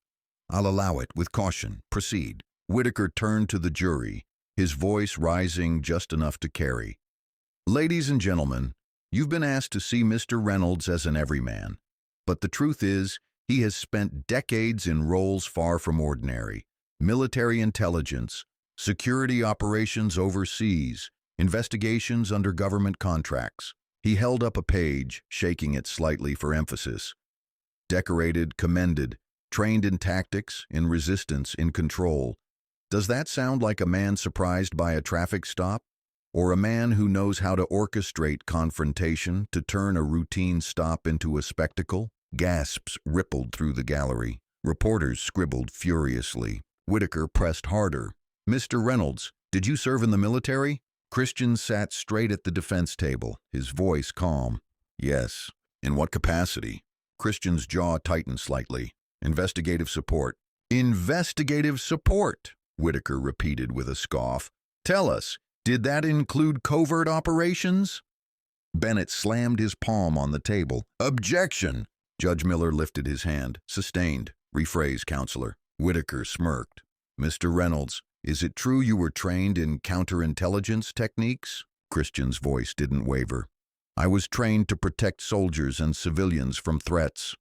"I'll allow it with caution. Proceed." Whitaker turned to the jury, his voice rising just enough to carry. "Ladies and gentlemen, you've been asked to see Mr. Reynolds as an everyman. But the truth is, he has spent decades in roles far from ordinary. Military intelligence, security operations overseas, investigations under government contracts." He held up a page, shaking it slightly for emphasis. "Decorated, commended, trained in tactics, in resistance, in control. Does that sound like a man surprised by a traffic stop? Or a man who knows how to orchestrate confrontation, to turn a routine stop into a spectacle?" Gasps rippled through the gallery. Reporters scribbled furiously. Whitaker pressed harder. "Mr. Reynolds, did you serve in the military?" Christian sat straight at the defense table, his voice calm. "Yes." "In what capacity?" Christian's jaw tightened slightly. "Investigative support." "Investigative support," Whitaker repeated with a scoff. "Tell us, did that include covert operations?" Bennett slammed his palm on the table. "Objection!" Judge Miller lifted his hand. "Sustained. Rephrase, counselor." Whitaker smirked. "Mr. Reynolds, is it true you were trained in counterintelligence techniques?" Christian's voice didn't waver. "I was trained to protect soldiers and civilians from threats.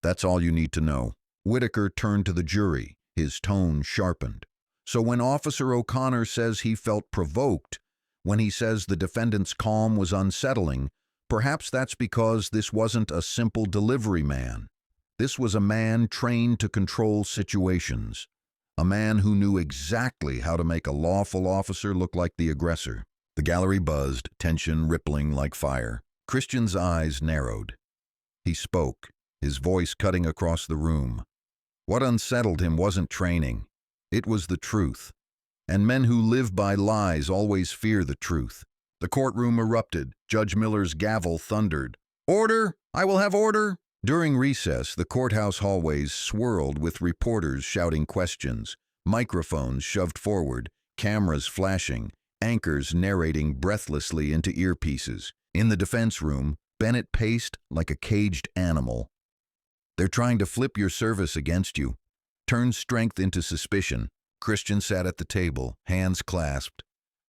That's all you need to know." Whitaker turned to the jury, his tone sharpened. "So when Officer O'Connor says he felt provoked, when he says the defendant's calm was unsettling, perhaps that's because this wasn't a simple delivery man. This was a man trained to control situations. A man who knew exactly how to make a lawful officer look like the aggressor." The gallery buzzed, tension rippling like fire. Christian's eyes narrowed. He spoke, his voice cutting across the room. What unsettled him wasn't training. It was the truth. And men who live by lies always fear the truth. The courtroom erupted. Judge Miller's gavel thundered. Order! I will have order! During recess, the courthouse hallways swirled with reporters shouting questions, microphones shoved forward, cameras flashing, anchors narrating breathlessly into earpieces. In the defense room, Bennett paced like a caged animal. They're trying to flip your service against you. Turn strength into suspicion. Christian sat at the table, hands clasped.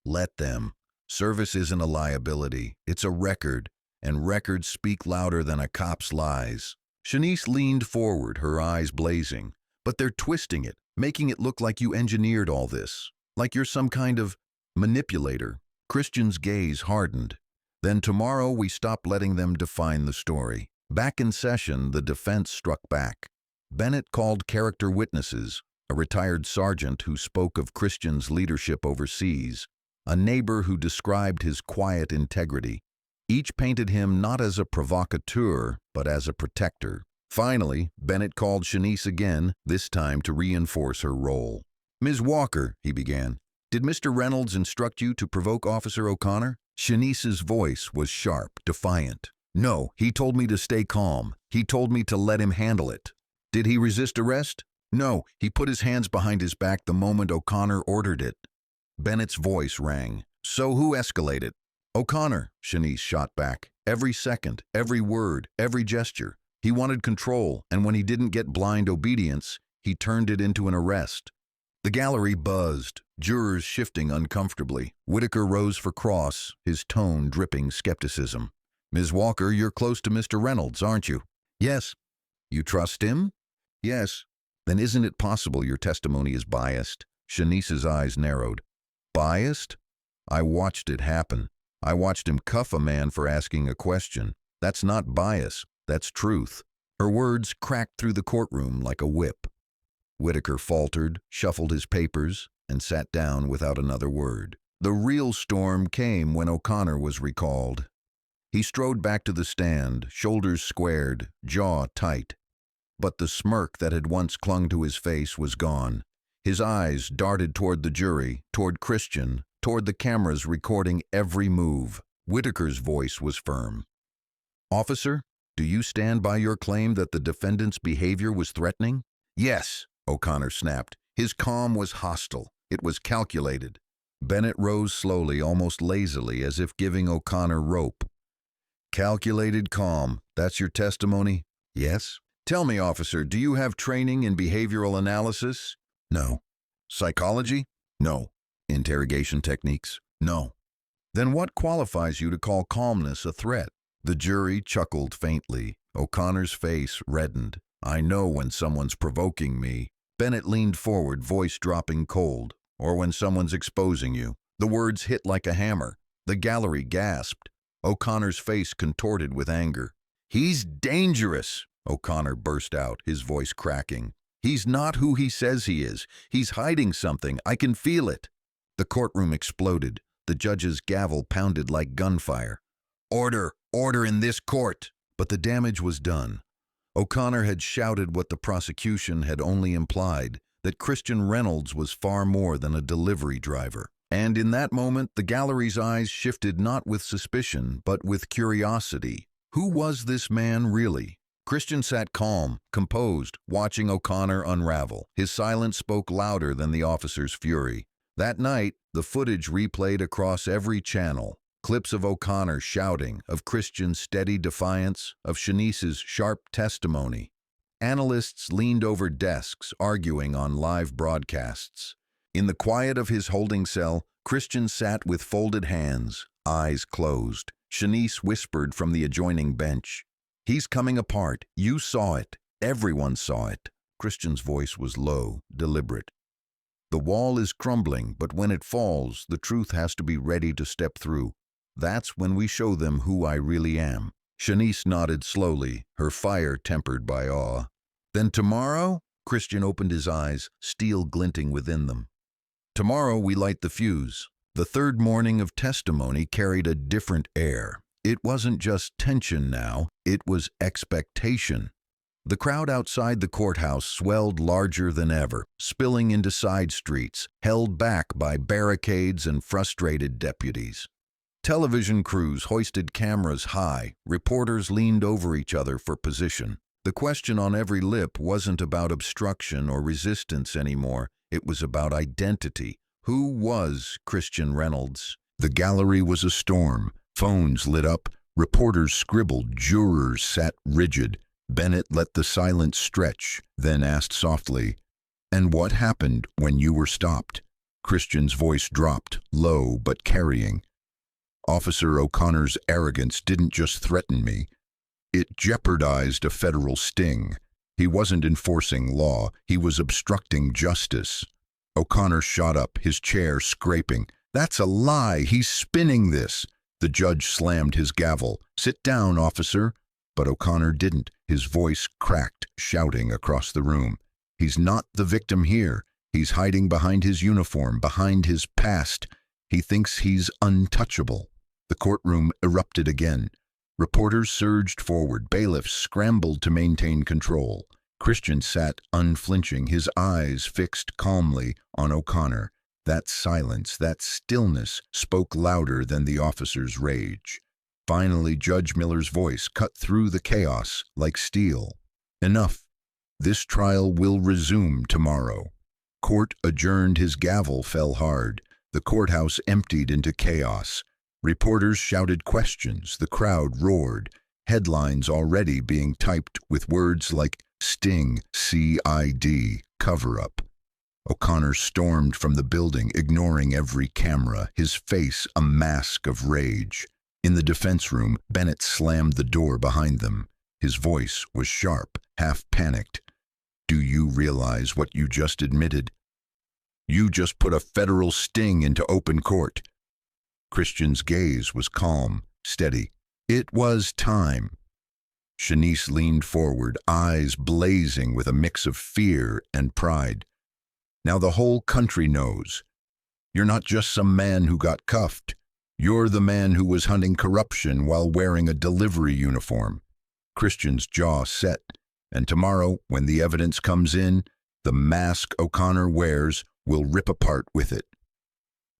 Let them. Service isn't a liability. It's a record, and records speak louder than a cop's lies. Shanice leaned forward, her eyes blazing. But they're twisting it, making it look like you engineered all this. Like you're some kind of manipulator. Christian's gaze hardened. Then tomorrow we stop letting them define the story. Back in session, the defense struck back. Bennett called character witnesses, a retired sergeant who spoke of Christian's leadership overseas, a neighbor who described his quiet integrity. Each painted him not as a provocateur, but as a protector. Finally, Bennett called Shanice again, this time to reinforce her role. "Ms. Walker," he began, "did Mr. Reynolds instruct you to provoke Officer O'Connor?" Shanice's voice was sharp, defiant. "No, he told me to stay calm. He told me to let him handle it." "Did he resist arrest?" "No, he put his hands behind his back the moment O'Connor ordered it." Bennett's voice rang. "So who escalated?" "O'Connor," Shanice shot back. "Every second, every word, every gesture. He wanted control, and when he didn't get blind obedience, he turned it into an arrest." The gallery buzzed, jurors shifting uncomfortably. Whitaker rose for cross, his tone dripping skepticism. "Ms. Walker, you're close to Mr. Reynolds, aren't you?" "Yes." "You trust him?" "Yes." "Then isn't it possible your testimony is biased?" Shanice's eyes narrowed. "Biased?" "I watched it happen. I watched him cuff a man for asking a question. That's not bias, that's truth." Her words cracked through the courtroom like a whip. Whitaker faltered, shuffled his papers, and sat down without another word. The real storm came when O'Connor was recalled. He strode back to the stand, shoulders squared, jaw tight. But the smirk that had once clung to his face was gone. His eyes darted toward the jury, toward Christian, toward the cameras recording every move. Whitaker's voice was firm. "Officer, do you stand by your claim that the defendant's behavior was threatening?" "Yes," O'Connor snapped. His calm was hostile. It was calculated. Bennett rose slowly, almost lazily, as if giving O'Connor rope. "Calculated calm. That's your testimony?" "Yes." "Tell me, officer, do you have training in behavioral analysis?" "No." "Psychology?" "No." "Interrogation techniques?" "No." "Then what qualifies you to call calmness a threat?" The jury chuckled faintly. O'Connor's face reddened. "I know when someone's provoking me." Bennett leaned forward, voice dropping cold. "Or when someone's exposing you." The words hit like a hammer. The gallery gasped. O'Connor's face contorted with anger. "He's dangerous!" O'Connor burst out, his voice cracking. "He's not who he says he is. He's hiding something. I can feel it." The courtroom exploded. The judge's gavel pounded like gunfire. "Order! Order in this court!" But the damage was done. O'Connor had shouted what the prosecution had only implied, that Christian Reynolds was far more than a delivery driver. And in that moment, the gallery's eyes shifted not with suspicion, but with curiosity. Who was this man really? Christian sat calm, composed, watching O'Connor unravel. His silence spoke louder than the officer's fury. That night, the footage replayed across every channel. Clips of O'Connor shouting, of Christian's steady defiance, of Shanice's sharp testimony. Analysts leaned over desks, arguing on live broadcasts. In the quiet of his holding cell, Christian sat with folded hands, eyes closed. Shanice whispered from the adjoining bench, "He's coming apart. You saw it. Everyone saw it." Christian's voice was low, deliberate. "The wall is crumbling, but when it falls, the truth has to be ready to step through. That's when we show them who I really am." Shanice nodded slowly, her fire tempered by awe. "Then tomorrow?" Christian opened his eyes, steel glinting within them. "Tomorrow we light the fuse." The third morning of testimony carried a different air. It wasn't just tension now, it was expectation. The crowd outside the courthouse swelled larger than ever, spilling into side streets, held back by barricades and frustrated deputies. Television crews hoisted cameras high. Reporters leaned over each other for position. The question on every lip wasn't about obstruction or resistance anymore. It was about identity. Who was Christian Reynolds? The gallery was a storm. Phones lit up. Reporters scribbled. Jurors sat rigid. Bennett let the silence stretch, then asked softly, "And what happened when you were stopped?" Christian's voice dropped, low but carrying. Officer O'Connor's arrogance didn't just threaten me. It jeopardized a federal sting. He wasn't enforcing law. He was obstructing justice. O'Connor shot up, his chair scraping. "That's a lie. He's spinning this." The judge slammed his gavel. "Sit down, officer." But O'Connor didn't. His voice cracked, shouting across the room. "He's not the victim here. He's hiding behind his uniform, behind his past. He thinks he's untouchable." The courtroom erupted again. Reporters surged forward. Bailiffs scrambled to maintain control. Christian sat unflinching, his eyes fixed calmly on O'Connor. That silence, that stillness, spoke louder than the officer's rage. Finally, Judge Miller's voice cut through the chaos like steel. "Enough. This trial will resume tomorrow." Court adjourned. His gavel fell hard. The courthouse emptied into chaos. Reporters shouted questions. The crowd roared. Headlines already being typed with words like "Sting, CID, cover-up." O'Connor stormed from the building, ignoring every camera, his face a mask of rage. In the defense room, Bennett slammed the door behind them. His voice was sharp, half panicked. "Do you realize what you just admitted? You just put a federal sting into open court." Christian's gaze was calm, steady. "It was time." Shanice leaned forward, eyes blazing with a mix of fear and pride. "Now the whole country knows. You're not just some man who got cuffed. You're the man who was hunting corruption while wearing a delivery uniform." Christian's jaw set. "And tomorrow, when the evidence comes in, the mask O'Connor wears will rip apart with it."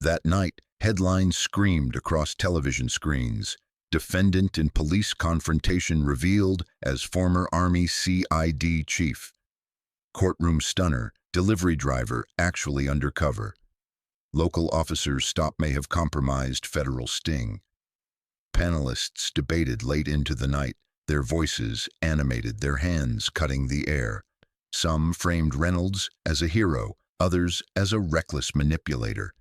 That night, headlines screamed across television screens. "Defendant in police confrontation revealed as former Army CID Chief." "Courtroom stunner, delivery driver actually undercover." "Local officer's stop may have compromised federal sting." Panelists debated late into the night, their voices animated, their hands cutting the air. Some framed Reynolds as a hero, others as a reckless manipulator.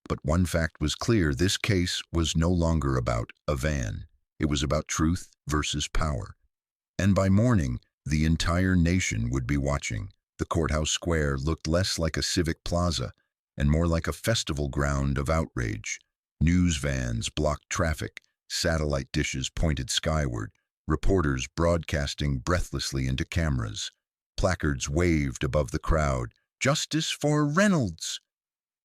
But one fact was clear: this case was no longer about a van. It was about truth versus power. And by morning, the entire nation would be watching. The courthouse square looked less like a civic plaza and more like a festival ground of outrage. News vans blocked traffic, satellite dishes pointed skyward, reporters broadcasting breathlessly into cameras. Placards waved above the crowd. "Justice for Reynolds!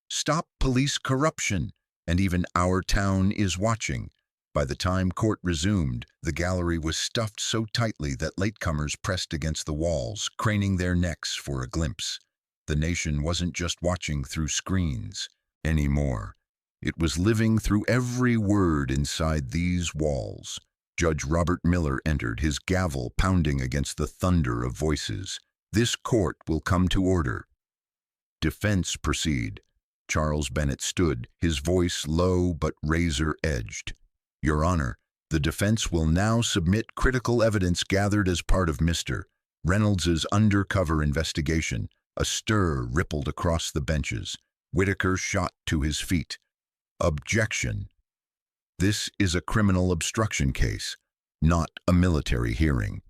Stop police corruption!" And even "Our town is watching." By the time court resumed, the gallery was stuffed so tightly that latecomers pressed against the walls, craning their necks for a glimpse. The nation wasn't just watching through screens anymore. It was living through every word inside these walls. Judge Robert Miller entered, his gavel pounding against the thunder of voices. "This court will come to order." "Defense proceed." Charles Bennett stood, his voice low but razor-edged. "Your Honor, the defense will now submit critical evidence gathered as part of Mr. Reynolds's undercover investigation." A stir rippled across the benches. Whitaker shot to his feet. "Objection. This is a criminal obstruction case, not a military hearing."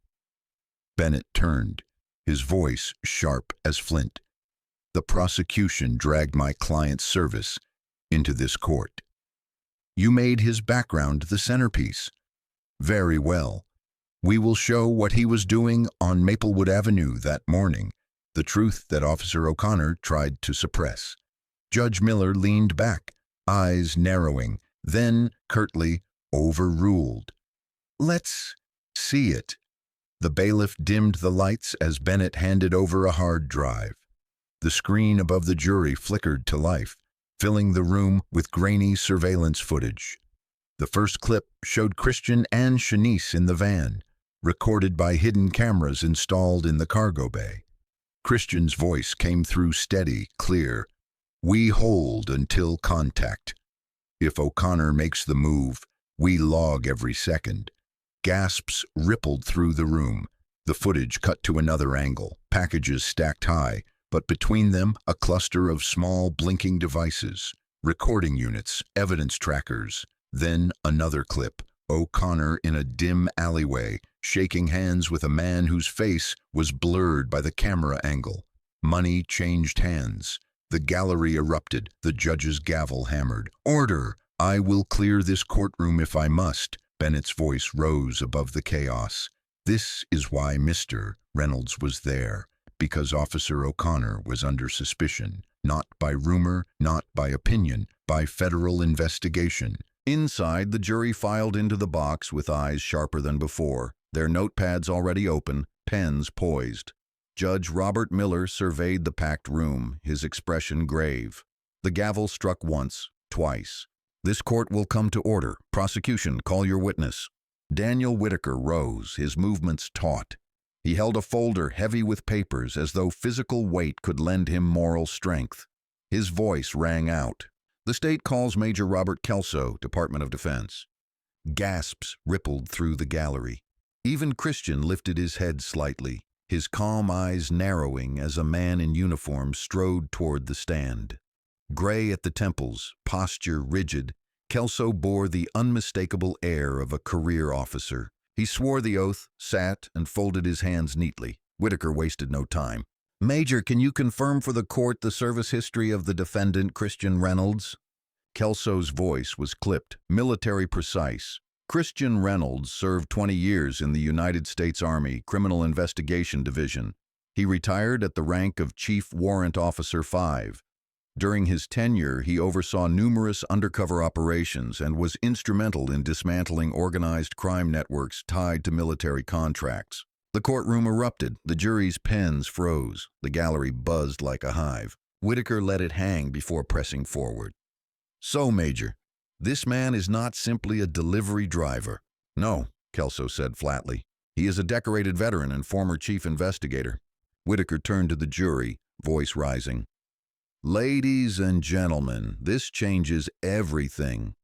Bennett turned, his voice sharp as flint. "The prosecution dragged my client's service into this court. You made his background the centerpiece. Very well. We will show what he was doing on Maplewood Avenue that morning, the truth that Officer O'Connor tried to suppress." Judge Miller leaned back, eyes narrowing, then, curtly, overruled. "Let's see it." The bailiff dimmed the lights as Bennett handed over a hard drive. The screen above the jury flickered to life, filling the room with grainy surveillance footage. The first clip showed Christian and Shanice in the van, recorded by hidden cameras installed in the cargo bay. Christian's voice came through steady, clear. "We hold until contact. If O'Connor makes the move, we log every second." Gasps rippled through the room. The footage cut to another angle, packages stacked high, but between them a cluster of small blinking devices, recording units, evidence trackers. Then another clip, O'Connor in a dim alleyway, shaking hands with a man whose face was blurred by the camera angle. Money changed hands. The gallery erupted, the judge's gavel hammered. "Order! I will clear this courtroom if I must." Bennett's voice rose above the chaos. "This is why Mr. Reynolds was there, because Officer O'Connor was under suspicion, not by rumor, not by opinion, by federal investigation." Inside, the jury filed into the box with eyes sharper than before, their notepads already open, pens poised. Judge Robert Miller surveyed the packed room, his expression grave. The gavel struck once, twice. "This court will come to order. Prosecution, call your witness." Daniel Whitaker rose, his movements taut. He held a folder heavy with papers as though physical weight could lend him moral strength. His voice rang out. "The state calls Major Robert Kelso, Department of Defense." Gasps rippled through the gallery. Even Christian lifted his head slightly, his calm eyes narrowing as a man in uniform strode toward the stand. Gray at the temples, posture rigid, Kelso bore the unmistakable air of a career officer. He swore the oath, sat, and folded his hands neatly. Whitaker wasted no time. "Major, can you confirm for the court the service history of the defendant, Christian Reynolds?" Kelso's voice was clipped, military precise. Christian Reynolds served 20 years in the United States Army Criminal Investigation Division. He retired at the rank of Chief Warrant Officer 5. During his tenure, he oversaw numerous undercover operations and was instrumental in dismantling organized crime networks tied to military contracts. The courtroom erupted, the jury's pens froze, the gallery buzzed like a hive. Whitaker let it hang before pressing forward. "So, Major, this man is not simply a delivery driver." "No," Kelso said flatly. "He is a decorated veteran and former chief investigator." Whitaker turned to the jury, voice rising. "Ladies and gentlemen, this changes everything.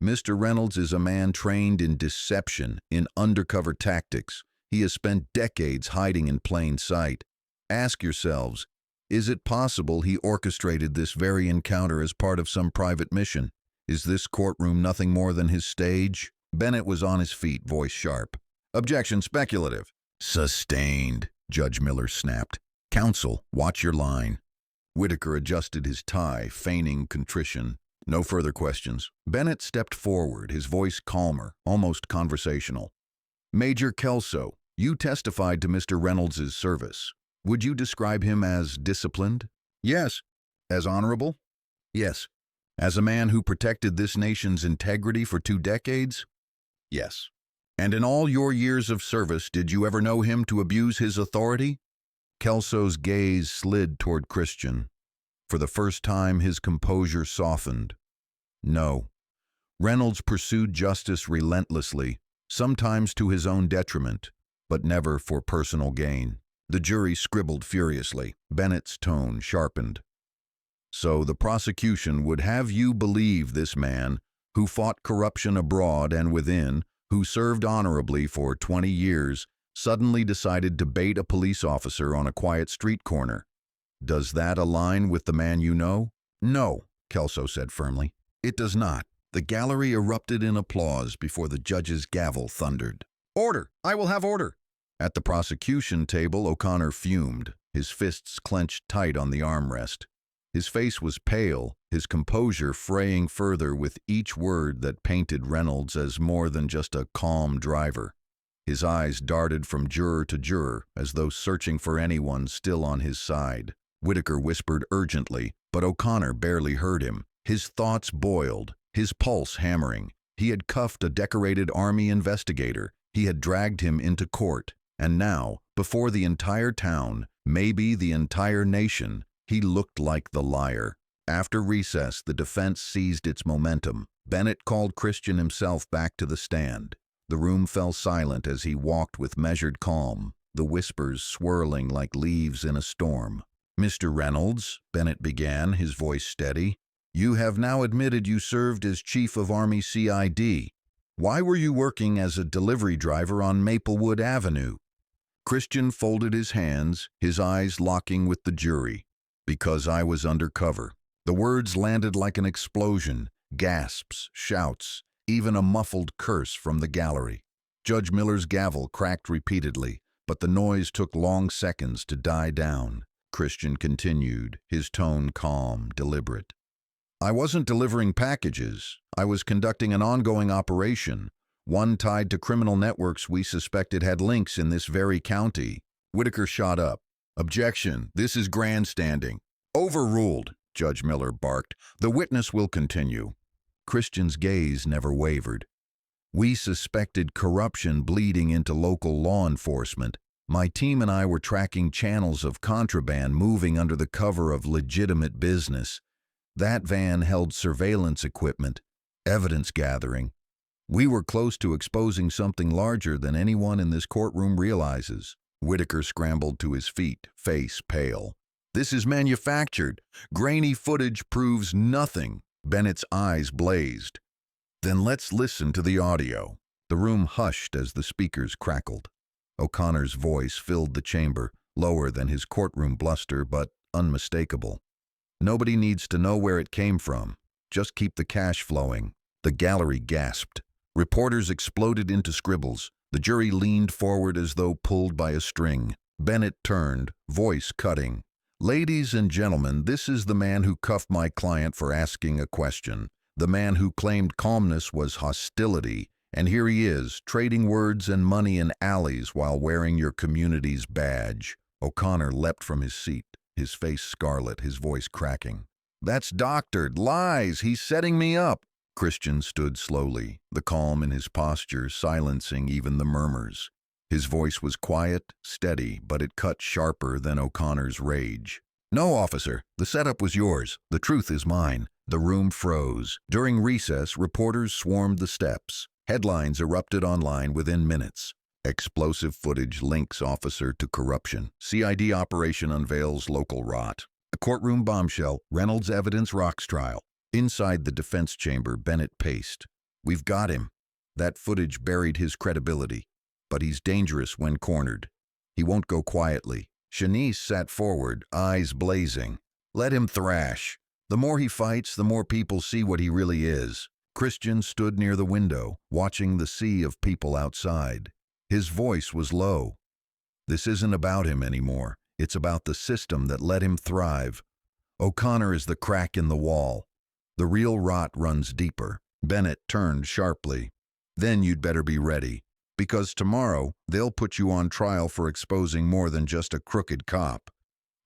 Mr. Reynolds is a man trained in deception, in undercover tactics. He has spent decades hiding in plain sight. Ask yourselves, is it possible he orchestrated this very encounter as part of some private mission? Is this courtroom nothing more than his stage?" Bennett was on his feet, voice sharp. "Objection speculative." "Sustained," Judge Miller snapped. "Counsel, watch your line." Whitaker adjusted his tie, feigning contrition. No further questions. Bennett stepped forward, his voice calmer, almost conversational. "Major Kelso, you testified to Mr. Reynolds' service. Would you describe him as disciplined?" "Yes." "As honorable?" "Yes." "As a man who protected this nation's integrity for 2 decades?" "Yes." "And in all your years of service, did you ever know him to abuse his authority?" Kelso's gaze slid toward Christian. For the first time, his composure softened. "No." Reynolds pursued justice relentlessly, sometimes to his own detriment, but never for personal gain. The jury scribbled furiously. Bennett's tone sharpened. "So the prosecution would have you believe this man, who fought corruption abroad and within, who served honorably for 20 years, suddenly decided to bait a police officer on a quiet street corner. Does that align with the man you know?" "No," Kelso said firmly. "It does not." The gallery erupted in applause before the judge's gavel thundered. "Order! I will have order!" At the prosecution table, O'Connor fumed, his fists clenched tight on the armrest. His face was pale, his composure fraying further with each word that painted Reynolds as more than just a calm driver. His eyes darted from juror to juror, as though searching for anyone still on his side. Whitaker whispered urgently, but O'Connor barely heard him. His thoughts boiled, his pulse hammering. He had cuffed a decorated Army investigator. He had dragged him into court. And now, before the entire town, maybe the entire nation, he looked like the liar. After recess, the defense seized its momentum. Bennett called Christian himself back to the stand. The room fell silent as he walked with measured calm, the whispers swirling like leaves in a storm. "Mr. Reynolds," Bennett began, his voice steady, "you have now admitted you served as Chief of Army CID. Why were you working as a delivery driver on Maplewood Avenue?" Christian folded his hands, his eyes locking with the jury. "Because I was undercover." The words landed like an explosion, gasps, shouts, even a muffled curse from the gallery. Judge Miller's gavel cracked repeatedly, but the noise took long seconds to die down. Christian continued, his tone calm, deliberate. "I wasn't delivering packages. I was conducting an ongoing operation, one tied to criminal networks we suspected had links in this very county." Whitaker shot up. "Objection. This is grandstanding." "Overruled," Judge Miller barked. "The witness will continue." Christian's gaze never wavered. "We suspected corruption bleeding into local law enforcement. My team and I were tracking channels of contraband moving under the cover of legitimate business. That van held surveillance equipment, evidence gathering. We were close to exposing something larger than anyone in this courtroom realizes." Whitaker scrambled to his feet, face pale. "This is manufactured. Grainy footage proves nothing." Bennett's eyes blazed. "Then let's listen to the audio." The room hushed as the speakers crackled. O'Connor's voice filled the chamber, lower than his courtroom bluster, but unmistakable. "Nobody needs to know where it came from. Just keep the cash flowing." The gallery gasped. Reporters exploded into scribbles. The jury leaned forward as though pulled by a string. Bennett turned, voice cutting. "Ladies and gentlemen, this is the man who cuffed my client for asking a question. The man who claimed calmness was hostility. And here he is, trading words and money in alleys while wearing your community's badge." O'Connor leapt from his seat, his face scarlet, his voice cracking. "That's doctored. Lies. He's setting me up." Christian stood slowly, the calm in his posture silencing even the murmurs. His voice was quiet, steady, but it cut sharper than O'Connor's rage. "No, officer. The setup was yours. The truth is mine." The room froze. During recess, reporters swarmed the steps. Headlines erupted online within minutes. "Explosive footage links officer to corruption. CID operation unveils local rot." A courtroom bombshell, Reynolds' evidence rocks trial. Inside the defense chamber, Bennett paced. "We've got him." That footage buried his credibility. But he's dangerous when cornered. He won't go quietly. Shanice sat forward, eyes blazing. "Let him thrash. The more he fights, the more people see what he really is." Christian stood near the window, watching the sea of people outside. His voice was low. "This isn't about him anymore. It's about the system that let him thrive. O'Connor is the crack in the wall. The real rot runs deeper." Bennett turned sharply. "Then you'd better be ready. Because tomorrow, they'll put you on trial for exposing more than just a crooked cop.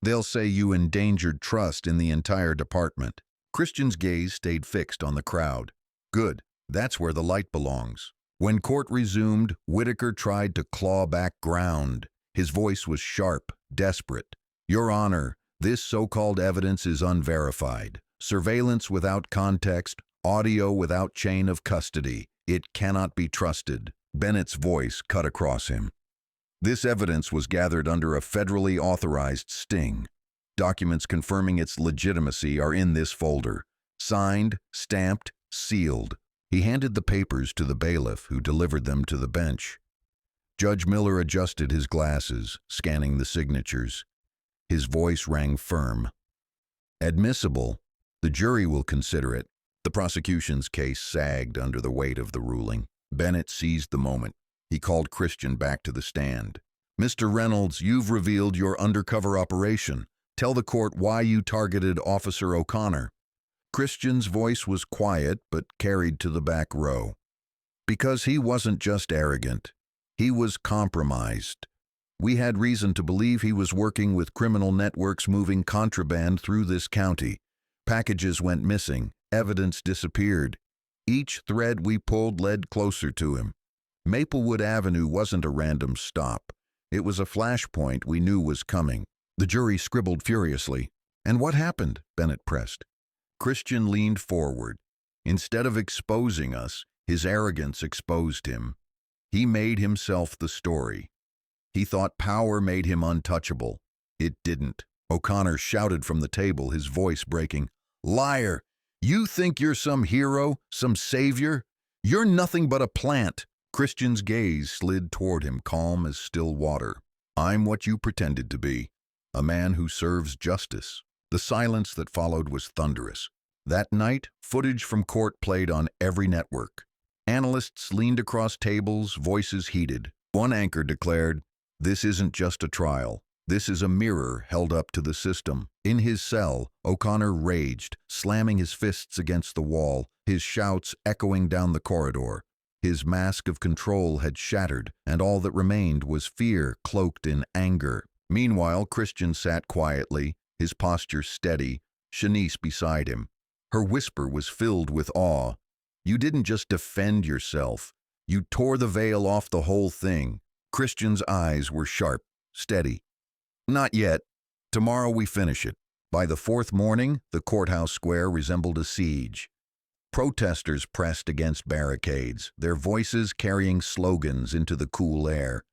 They'll say you endangered trust in the entire department." Christian's gaze stayed fixed on the crowd. "Good. That's where the light belongs." When court resumed, Whitaker tried to claw back ground. His voice was sharp, desperate. "Your Honor, this so-called evidence is unverified. Surveillance without context, audio without chain of custody. It cannot be trusted." Bennett's voice cut across him. "This evidence was gathered under a federally authorized sting. Documents confirming its legitimacy are in this folder. Signed, stamped, sealed." He handed the papers to the bailiff, who delivered them to the bench. Judge Miller adjusted his glasses, scanning the signatures. His voice rang firm. "Admissible. The jury will consider it." The prosecution's case sagged under the weight of the ruling. Bennett seized the moment. He called Christian back to the stand. "Mr. Reynolds, you've revealed your undercover operation. Tell the court why you targeted Officer O'Connor." Christian's voice was quiet but carried to the back row. "Because he wasn't just arrogant. He was compromised. We had reason to believe he was working with criminal networks moving contraband through this county. Packages went missing. Evidence disappeared. Each thread we pulled led closer to him. Maplewood Avenue wasn't a random stop. It was a flashpoint we knew was coming." The jury scribbled furiously. "And what happened?" Bennett pressed. Christian leaned forward. Instead of exposing us, his arrogance exposed him. He made himself the story. He thought power made him untouchable. It didn't. O'Connor shouted from the table, his voice breaking. "Liar! You think you're some hero, some savior? You're nothing but a plant." Christian's gaze slid toward him, calm as still water. "I'm what you pretended to be, a man who serves justice." The silence that followed was thunderous. That night, footage from court played on every network. Analysts leaned across tables, voices heated. One anchor declared, "This isn't just a trial. This is a mirror held up to the system." In his cell, O'Connor raged, slamming his fists against the wall, his shouts echoing down the corridor. His mask of control had shattered, and all that remained was fear cloaked in anger. Meanwhile, Christian sat quietly, his posture steady, Shanice beside him. Her whisper was filled with awe. "You didn't just defend yourself. You tore the veil off the whole thing." Christian's eyes were sharp, steady. "Not yet. Tomorrow we finish it." By the fourth morning, the courthouse square resembled a siege. Protesters pressed against barricades, their voices carrying slogans into the cool air.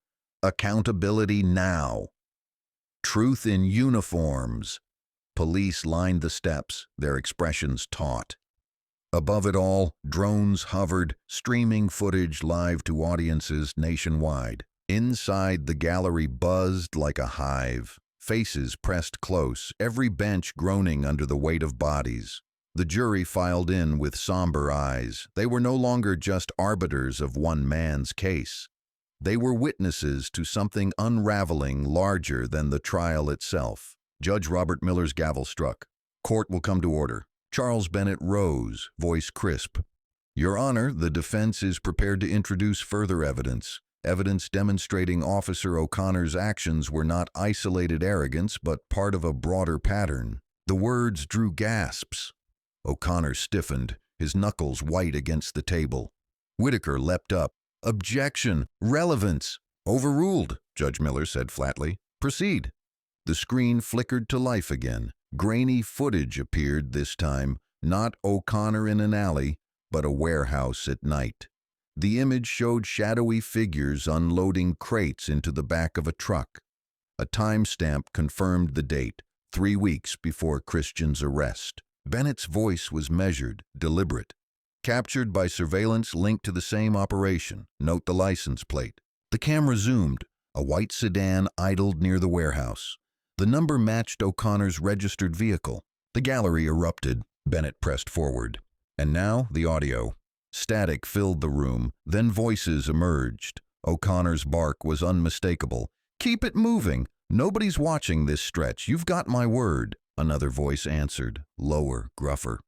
"Accountability now." "Truth in uniforms." Police lined the steps, their expressions taut. Above it all, drones hovered, streaming footage live to audiences nationwide. Inside, the gallery buzzed like a hive. Faces pressed close, every bench groaning under the weight of bodies. The jury filed in with somber eyes. They were no longer just arbiters of one man's case. They were witnesses to something unraveling larger than the trial itself. Judge Robert Miller's gavel struck. "Court will come to order." Charles Bennett rose, voice crisp. "Your Honor, the defense is prepared to introduce further evidence. Evidence demonstrating Officer O'Connor's actions were not isolated arrogance, but part of a broader pattern." The words drew gasps. O'Connor stiffened, his knuckles white against the table. Whitaker leapt up. "Objection! Relevance!" "Overruled," Judge Miller said flatly. "Proceed." The screen flickered to life again. Grainy footage appeared this time, not O'Connor in an alley, but a warehouse at night. The image showed shadowy figures unloading crates into the back of a truck. A timestamp confirmed the date, 3 weeks before Christian's arrest. Bennett's voice was measured, deliberate. "Captured by surveillance linked to the same operation. Note the license plate." The camera zoomed. A white sedan idled near the warehouse. The number matched O'Connor's registered vehicle. The gallery erupted. Bennett pressed forward. And now, the audio. Static filled the room, then voices emerged. O'Connor's bark was unmistakable. "Keep it moving. Nobody's watching this stretch. You've got my word." Another voice answered, lower, gruffer.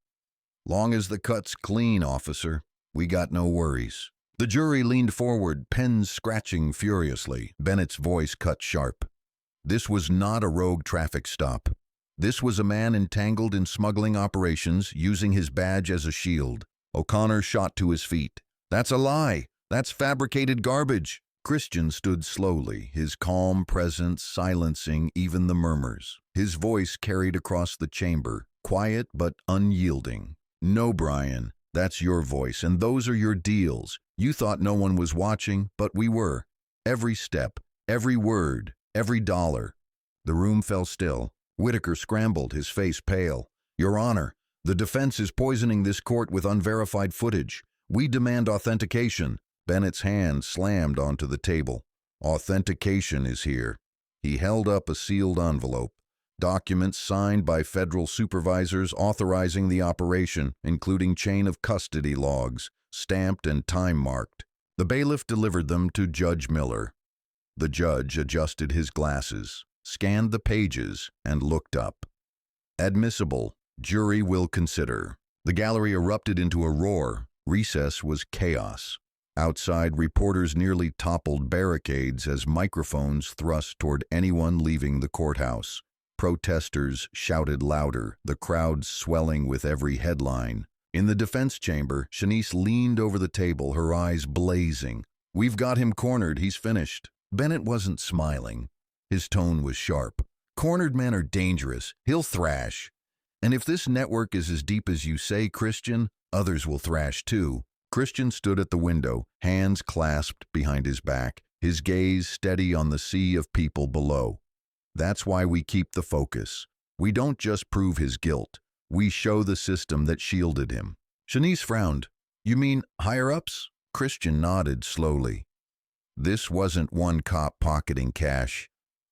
"Long as the cut's clean, officer, we got no worries." The jury leaned forward, pens scratching furiously. Bennett's voice cut sharp. This was not a rogue traffic stop. This was a man entangled in smuggling operations, using his badge as a shield. O'Connor shot to his feet. "That's a lie. That's fabricated garbage." Christian stood slowly, his calm presence silencing even the murmurs. His voice carried across the chamber, quiet but unyielding. "No, Brian, that's your voice, and those are your deals. You thought no one was watching, but we were. Every step, every word, every dollar." The room fell still. Whitaker scrambled, his face pale. "Your Honor, the defense is poisoning this court with unverified footage. We demand authentication." Bennett's hand slammed onto the table. "Authentication is here." He held up a sealed envelope. Documents signed by federal supervisors authorizing the operation, including chain of custody logs, stamped and time-marked. The bailiff delivered them to Judge Miller. The judge adjusted his glasses, scanned the pages, and looked up. "Admissible. Jury will consider." The gallery erupted into a roar. Recess was chaos. Outside, reporters nearly toppled barricades as microphones thrust toward anyone leaving the courthouse. Protesters shouted louder, the crowd swelling with every headline. In the defense chamber, Shanice leaned over the table, her eyes blazing. "We've got him cornered. He's finished." Bennett wasn't smiling. His tone was sharp. "Cornered men are dangerous. He'll thrash. And if this network is as deep as you say, Christian, Others will thrash too. Christian stood at the window, hands clasped behind his back, his gaze steady on the sea of people below. That's why we keep the focus. We don't just prove his guilt. We show the system that shielded him. Shanice frowned. You mean higher-ups? Christian nodded slowly. This wasn't one cop pocketing cash.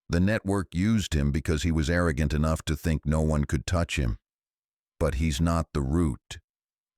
The network used him because he was arrogant enough to think no one could touch him. But he's not the root.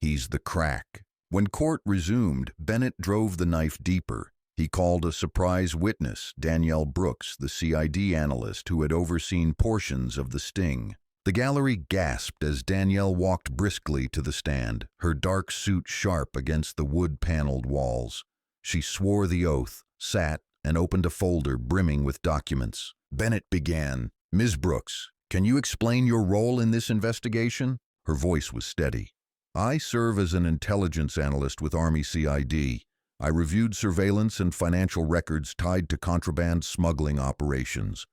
He's the crack. When court resumed, Bennett drove the knife deeper. He called a surprise witness, Danielle Brooks, the CID analyst who had overseen portions of the sting. The gallery gasped as Danielle walked briskly to the stand, her dark suit sharp against the wood-paneled walls. She swore the oath, sat, and opened a folder brimming with documents. Bennett began, Ms. Brooks, can you explain your role in this investigation? Her voice was steady. I serve as an intelligence analyst with Army CID. I reviewed surveillance and financial records tied to contraband smuggling operations.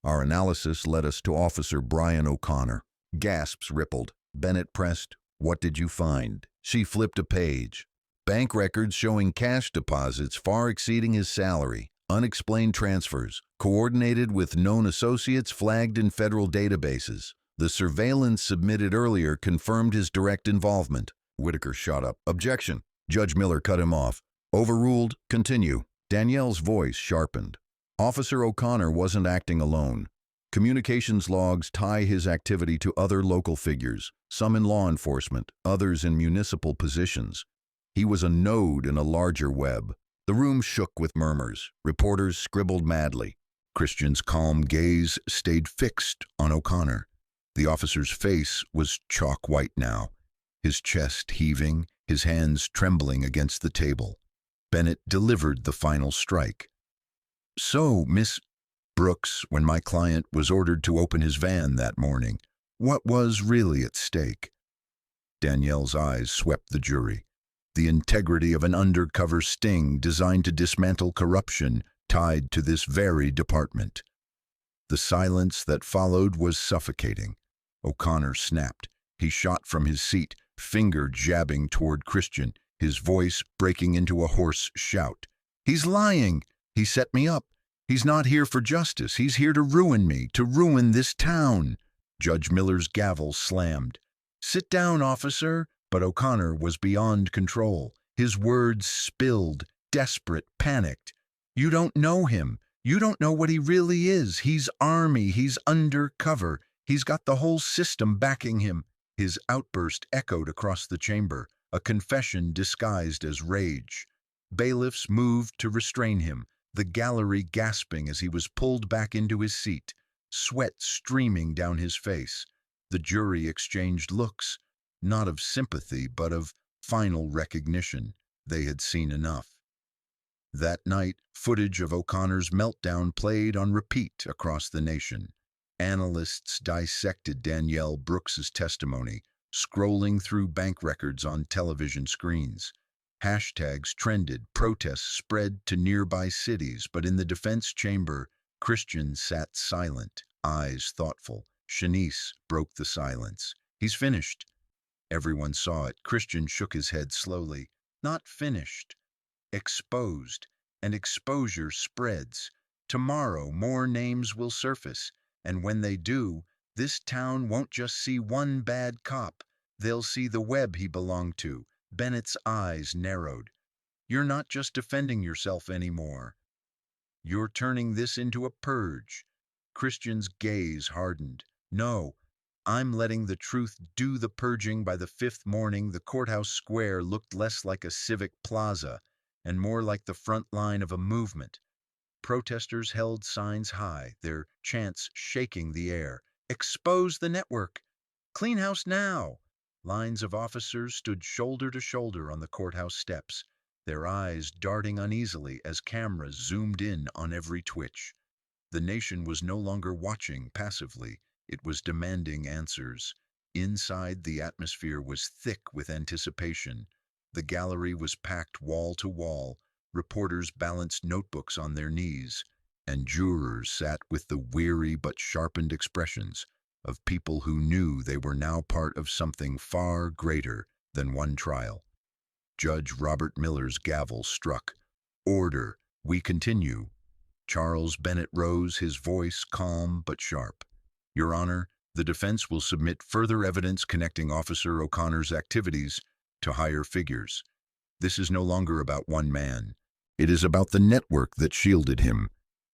Our analysis led us to Officer Brian O'Connor. Gasps rippled. Bennett pressed, What did you find? She flipped a page. Bank records showing cash deposits far exceeding his salary, unexplained transfers, coordinated with known associates flagged in federal databases. The surveillance submitted earlier confirmed his direct involvement. Whitaker shot up. Objection. Judge Miller cut him off. Overruled. Continue. Danielle's voice sharpened. Officer O'Connor wasn't acting alone. Communications logs tie his activity to other local figures, some in law enforcement, others in municipal positions. He was a node in a larger web. The room shook with murmurs. Reporters scribbled madly. Christian's calm gaze stayed fixed on O'Connor. The officer's face was chalk white now, his chest heaving, his hands trembling against the table. Bennett delivered the final strike. So, Miss Brooks, when my client was ordered to open his van that morning, what was really at stake? Danielle's eyes swept the jury. The integrity of an undercover sting designed to dismantle corruption tied to this very department. The silence that followed was suffocating. O'Connor snapped. He shot from his seat, finger jabbing toward Christian, his voice breaking into a hoarse shout. He's lying! He set me up. He's not here for justice. He's here to ruin me, to ruin this town. Judge Miller's gavel slammed. Sit down, officer. But O'Connor was beyond control. His words spilled, desperate, panicked. You don't know him. You don't know what he really is. He's Army. He's undercover. He's got the whole system backing him. His outburst echoed across the chamber, a confession disguised as rage. Bailiffs moved to restrain him, the gallery gasping as he was pulled back into his seat, sweat streaming down his face. The jury exchanged looks, not of sympathy but of final recognition. They had seen enough. That night, footage of O'Connor's meltdown played on repeat across the nation. Analysts dissected Danielle Brooks's testimony, scrolling through bank records on television screens. Hashtags trended, protests spread to nearby cities, but in the defense chamber, Christian sat silent, eyes thoughtful. Shanice broke the silence. He's finished. Everyone saw it. Christian shook his head slowly. Not finished. Exposed. And exposure spreads. Tomorrow, more names will surface. And when they do, this town won't just see one bad cop. They'll see the web he belonged to. Bennett's eyes narrowed. You're not just defending yourself anymore. You're turning this into a purge. Christian's gaze hardened. No, I'm letting the truth do the purging. By the fifth morning, the courthouse square looked less like a civic plaza and more like the front line of a movement. Protesters held signs high, their chants shaking the air. Expose the network! Clean house now! Lines of officers stood shoulder to shoulder on the courthouse steps, their eyes darting uneasily as cameras zoomed in on every twitch. The nation was no longer watching passively. It was demanding answers. Inside, the atmosphere was thick with anticipation. The gallery was packed wall to wall. Reporters balanced notebooks on their knees, and jurors sat with the weary but sharpened expressions of people who knew they were now part of something far greater than one trial. Judge Robert Miller's gavel struck. Order, we continue. Charles Bennett rose, his voice calm but sharp. Your Honor, the defense will submit further evidence connecting Officer O'Connor's activities to higher figures. This is no longer about one man. It is about the network that shielded him.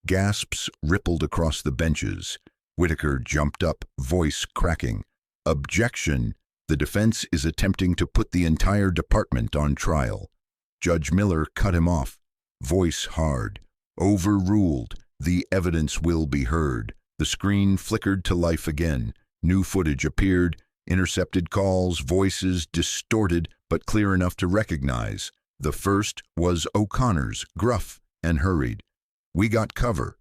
Gasps rippled across the benches. Whitaker jumped up, voice cracking. Objection! The defense is attempting to put the entire department on trial. Judge Miller cut him off, voice hard. Overruled. The evidence will be heard. The screen flickered to life again. New footage appeared, intercepted calls, voices distorted but clear enough to recognize. The first was O'Connor's, gruff and hurried. We got cover.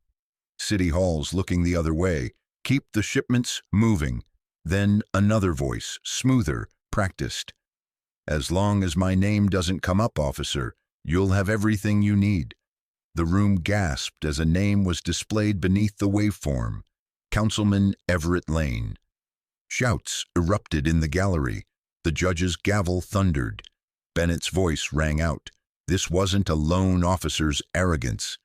City Hall's looking the other way. Keep the shipments moving. Then another voice, smoother, practiced. As long as my name doesn't come up, officer, you'll have everything you need. The room gasped as a name was displayed beneath the waveform. Councilman Everett Lane. Shouts erupted in the gallery. The judge's gavel thundered. Bennett's voice rang out. This wasn't a lone officer's arrogance.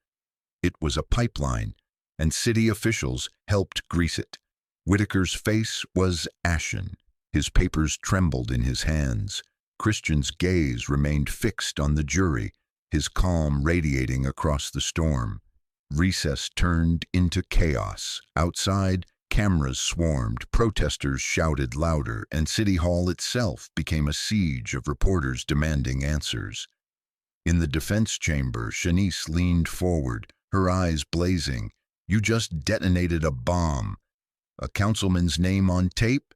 It was a pipeline, and city officials helped grease it. Whitaker's face was ashen. His papers trembled in his hands. Christian's gaze remained fixed on the jury, his calm radiating across the storm. Recess turned into chaos. Outside, cameras swarmed, protesters shouted louder, and City Hall itself became a siege of reporters demanding answers. In the defense chamber, Shanice leaned forward, her eyes blazing. You just detonated a bomb. A councilman's name on tape?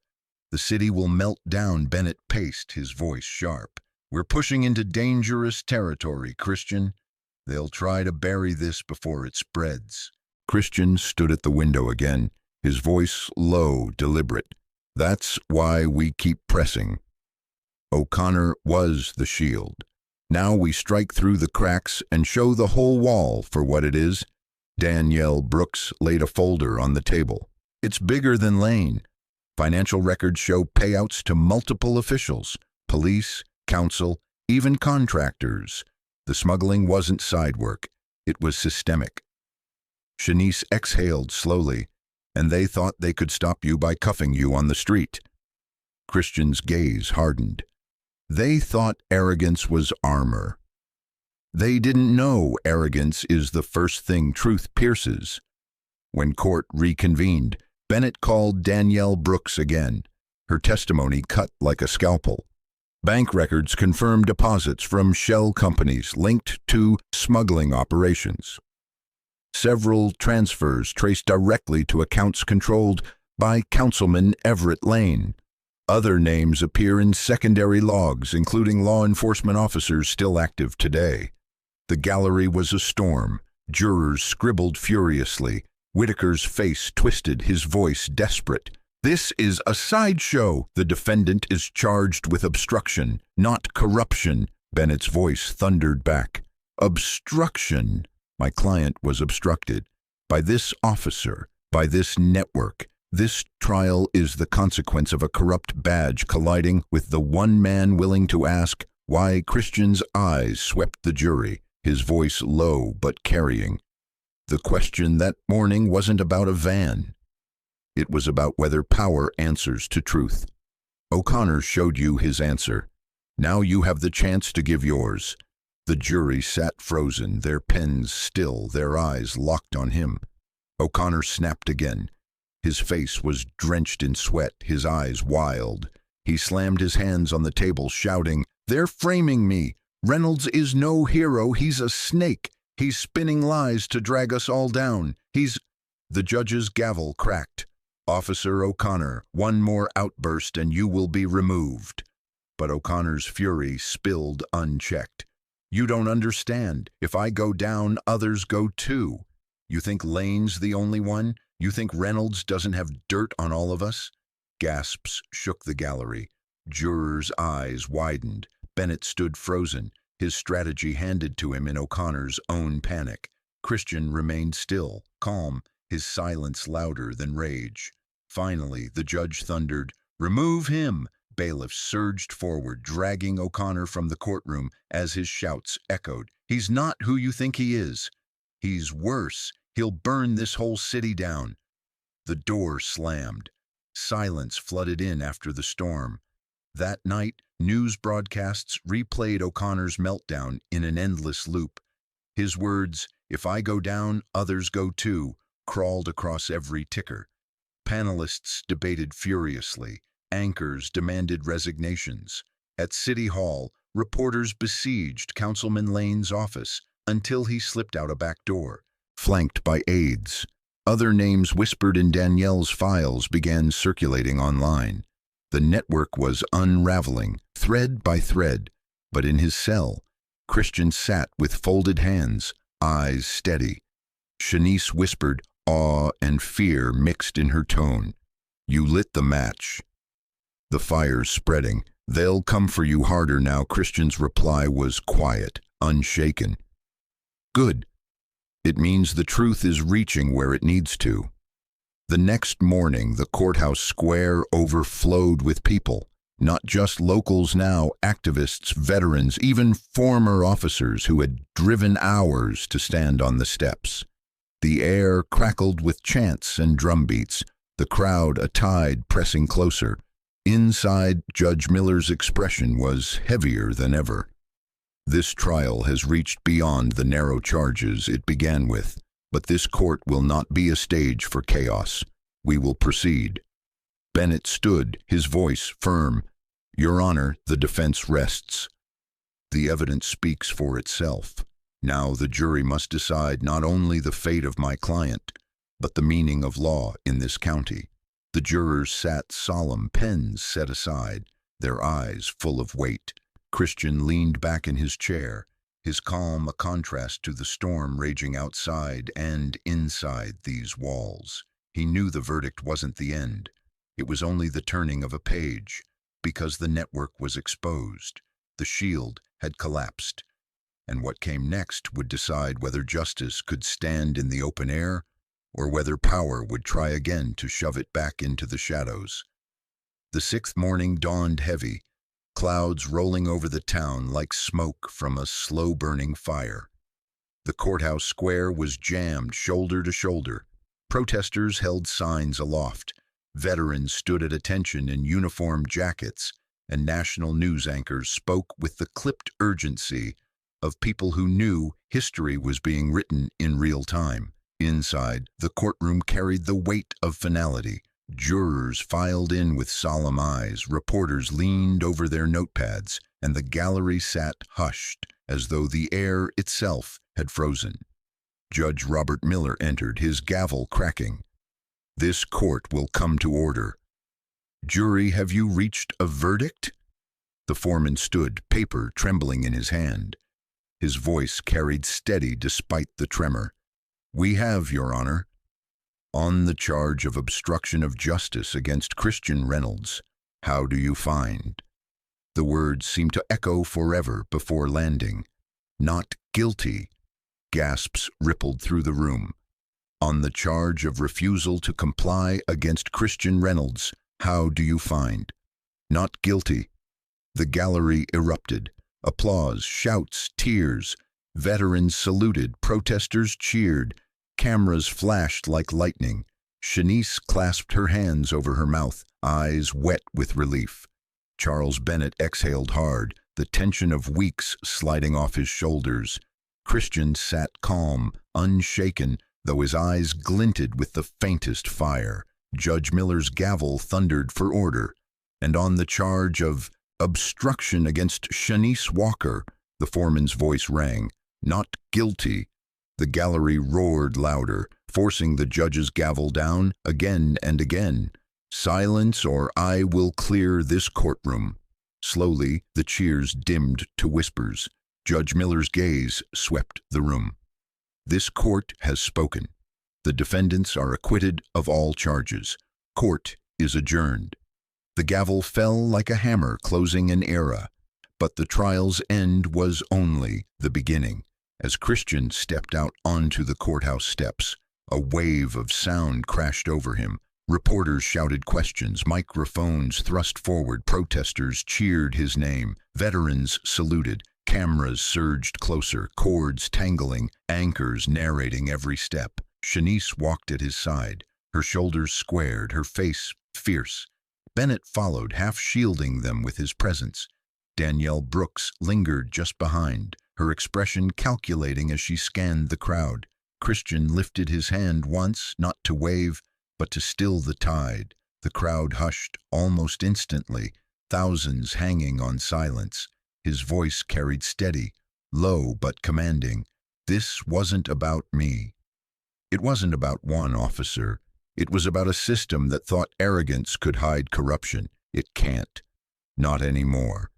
The city will melt down, Bennett paced, his voice sharp. We're pushing into dangerous territory, Christian. They'll try to bury this before it spreads. Christian stood at the window again, his voice low, deliberate. That's why we keep pressing. O'Connor was the shield. Now we strike through the cracks and show the whole wall for what it is. Danielle Brooks laid a folder on the table. It's bigger than Lane. Financial records show payouts to multiple officials, police, council, even contractors. The smuggling wasn't side work. It was systemic. Shanice exhaled slowly, and they thought they could stop you by cuffing you on the street. Christian's gaze hardened. They thought arrogance was armor. They didn't know arrogance is the first thing truth pierces. When court reconvened, Bennett called Danielle Brooks again, her testimony cut like a scalpel. Bank records confirmed deposits from shell companies linked to smuggling operations. Several transfers traced directly to accounts controlled by Councilman Everett Lane. Other names appear in secondary logs, including law enforcement officers still active today. The gallery was a storm. Jurors scribbled furiously. Whitaker's face twisted, his voice desperate. This is a sideshow. The defendant is charged with obstruction, not corruption. Bennett's voice thundered back. Obstruction. My client was obstructed by this officer, by this network. This trial is the consequence of a corrupt badge colliding with the one man willing to ask why. Christian's eyes swept the jury, his voice low but carrying. The question that morning wasn't about a van. It was about whether power answers to truth. O'Connor showed you his answer. Now you have the chance to give yours. The jury sat frozen, their pens still, their eyes locked on him. O'Connor snapped again. His face was drenched in sweat, his eyes wild. He slammed his hands on the table, shouting, "They're framing me. Reynolds is no hero, he's a snake. He's spinning lies to drag us all down. The judge's gavel cracked. Officer O'Connor, one more outburst and you will be removed. But O'Connor's fury spilled unchecked. You don't understand. If I go down, others go too. You think Lane's the only one? You think Reynolds doesn't have dirt on all of us? Gasps shook the gallery. Jurors' eyes widened. Bennett stood frozen, his strategy handed to him in O'Connor's own panic. Christian remained still, calm, his silence louder than rage. Finally, the judge thundered, "Remove him! Bailiffs surged forward, dragging O'Connor from the courtroom as his shouts echoed. "He's not who you think he is. He's worse. He'll burn this whole city down." The door slammed. Silence flooded in after the storm. That night, news broadcasts replayed O'Connor's meltdown in an endless loop. His words, "If I go down, others go too," crawled across every ticker. Panelists debated furiously. Anchors demanded resignations. At City Hall, reporters besieged Councilman Lane's office until he slipped out a back door, flanked by aides. Other names whispered in Danielle's files began circulating online. The network was unraveling, thread by thread, but in his cell, Christian sat with folded hands, eyes steady. Shanice whispered, awe and fear mixed in her tone. "You lit the match. The fire's spreading. They'll come for you harder now." Christian's reply was quiet, unshaken. "Good. It means the truth is reaching where it needs to." The next morning, the courthouse square overflowed with people. Not just locals now, activists, veterans, even former officers who had driven hours to stand on the steps. The air crackled with chants and drumbeats, the crowd a tide pressing closer. Inside, Judge Miller's expression was heavier than ever. "This trial has reached beyond the narrow charges it began with, but this court will not be a stage for chaos. We will proceed." Bennett stood, his voice firm. "Your Honor, the defense rests. The evidence speaks for itself. Now the jury must decide not only the fate of my client, but the meaning of law in this county." The jurors sat solemn, pens set aside, their eyes full of weight. Christian leaned back in his chair, his calm a contrast to the storm raging outside and inside these walls. He knew the verdict wasn't the end. It was only the turning of a page, because the network was exposed. The shield had collapsed, and what came next would decide whether justice could stand in the open air or whether power would try again to shove it back into the shadows. The sixth morning dawned heavy, clouds rolling over the town like smoke from a slow-burning fire. The courthouse square was jammed shoulder to shoulder. Protesters held signs aloft. Veterans stood at attention in uniform jackets, and national news anchors spoke with the clipped urgency of people who knew history was being written in real time. Inside, the courtroom carried the weight of finality. Jurors filed in with solemn eyes, reporters leaned over their notepads, and the gallery sat hushed, as though the air itself had frozen. Judge Robert Miller entered, his gavel cracking. "This court will come to order." "Jury, have you reached a verdict?" The foreman stood, paper trembling in his hand. His voice carried steady despite the tremor. "We have, Your Honor. On the charge of obstruction of justice against Christian Reynolds, how do you find?" The words seemed to echo forever before landing. "Not guilty." Gasps rippled through the room. "On the charge of refusal to comply against Christian Reynolds, how do you find?" "Not guilty." The gallery erupted. Applause, shouts, tears. Veterans saluted, protesters cheered. Cameras flashed like lightning. Shanice clasped her hands over her mouth, eyes wet with relief. Charles Bennett exhaled hard, the tension of weeks sliding off his shoulders. Christian sat calm, unshaken, though his eyes glinted with the faintest fire. Judge Miller's gavel thundered for order, and on the charge of obstruction against Shanice Walker, the foreman's voice rang. "Not guilty." The gallery roared louder, forcing the judge's gavel down again and again. "Silence, or I will clear this courtroom." Slowly, the cheers dimmed to whispers. Judge Miller's gaze swept the room. "This court has spoken. The defendants are acquitted of all charges. Court is adjourned." The gavel fell like a hammer closing an era, but the trial's end was only the beginning. As Christian stepped out onto the courthouse steps, a wave of sound crashed over him, Reporters shouted questions, microphones thrust forward, protesters cheered his name, veterans saluted, cameras surged closer, cords tangling, anchors narrating every step. Shanice walked at his side, her shoulders squared, her face fierce. Bennett followed, half shielding them with his presence. Danielle Brooks lingered just behind, her expression calculating as she scanned the crowd. Christian lifted his hand once, not to wave, but to still the tide. The crowd hushed almost instantly, thousands hanging on silence. His voice carried steady, low but commanding. This wasn't about me. It wasn't about one officer. It was about a system that thought arrogance could hide corruption. It can't. Not anymore.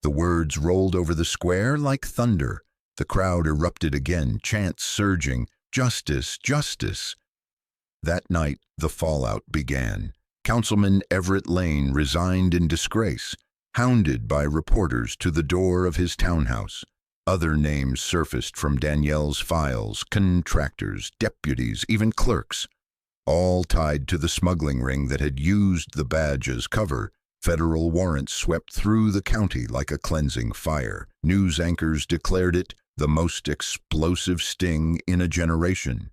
The words rolled over the square like thunder. The crowd erupted again, chants surging, "Justice, justice." That night, the fallout began. Councilman Everett Lane resigned in disgrace, hounded by reporters to the door of his townhouse. Other names surfaced from Danielle's files, contractors, deputies, even clerks, all tied to the smuggling ring that had used the badge as cover. Federal warrants swept through the county like a cleansing fire. News anchors declared it the most explosive sting in a generation.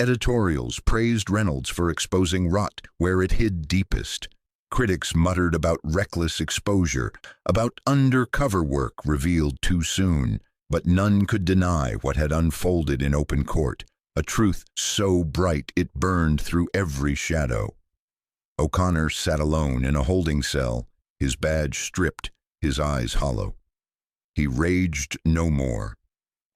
Editorials praised Reynolds for exposing rot where it hid deepest. Critics muttered about reckless exposure, about undercover work revealed too soon, but none could deny what had unfolded in open court, a truth so bright it burned through every shadow. O'Connor sat alone in a holding cell, his badge stripped, his eyes hollow. He raged no more.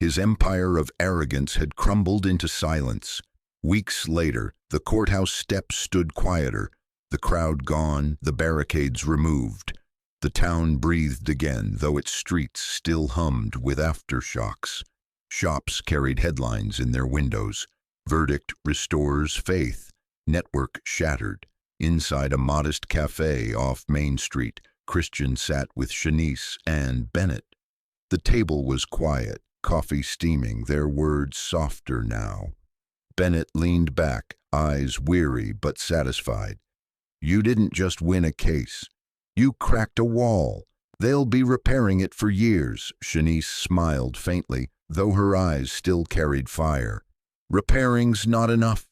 His empire of arrogance had crumbled into silence. Weeks later, the courthouse steps stood quieter, the crowd gone, the barricades removed. The town breathed again, though its streets still hummed with aftershocks. Shops carried headlines in their windows. Verdict restores faith. Network shattered. Inside a modest cafe off Main Street, Christian sat with Shanice and Bennett. The table was quiet, coffee steaming, their words softer now. Bennett leaned back, eyes weary but satisfied. "You didn't just win a case. You cracked a wall. They'll be repairing it for years." Shanice smiled faintly, though her eyes still carried fire. "Repairing's not enough.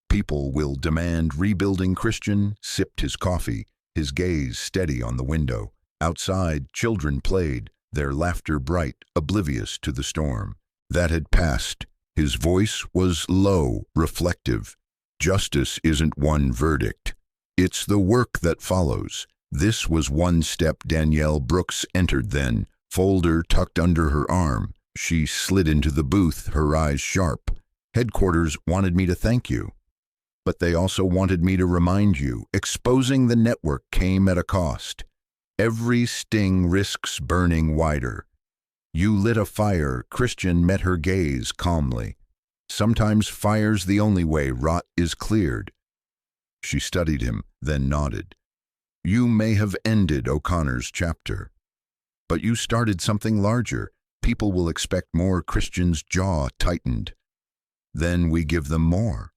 People will demand rebuilding." Christian sipped his coffee, his gaze steady on the window. Outside, children played, their laughter bright, oblivious to the storm. That had passed. His voice was low, reflective. Justice isn't one verdict. It's the work that follows. This was one step. Danielle Brooks entered then, folder tucked under her arm. She slid into the booth, her eyes sharp. "Headquarters wanted me to thank you. But they also wanted me to remind you, exposing the network came at a cost. Every sting risks burning wider. You lit a fire." Christian met her gaze calmly. "Sometimes fire's the only way rot is cleared." She studied him, then nodded. "You may have ended O'Connor's chapter, but you started something larger. People will expect more." Christian's jaw tightened. "Then we give them more."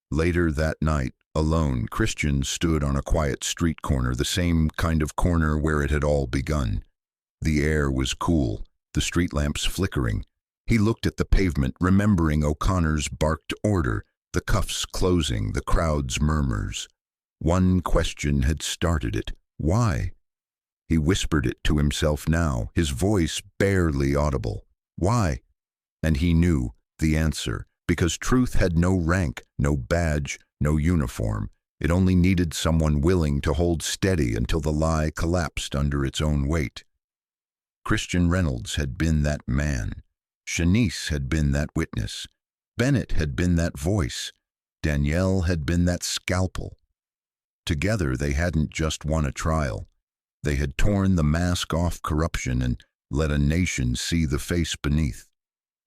Later that night, alone, Christian stood on a quiet street corner, the same kind of corner where it had all begun. The air was cool, the street lamps flickering. He looked at the pavement, remembering O'Connor's barked order, the cuffs closing, the crowd's murmurs. One question had started it. Why? He whispered it to himself now, his voice barely audible. Why? And he knew the answer. Because truth had no rank, no badge, no uniform. It only needed someone willing to hold steady until the lie collapsed under its own weight. Christian Reynolds had been that man. Shanice had been that witness. Bennett had been that voice. Danielle had been that scalpel. Together they hadn't just won a trial. They had torn the mask off corruption and let a nation see the face beneath.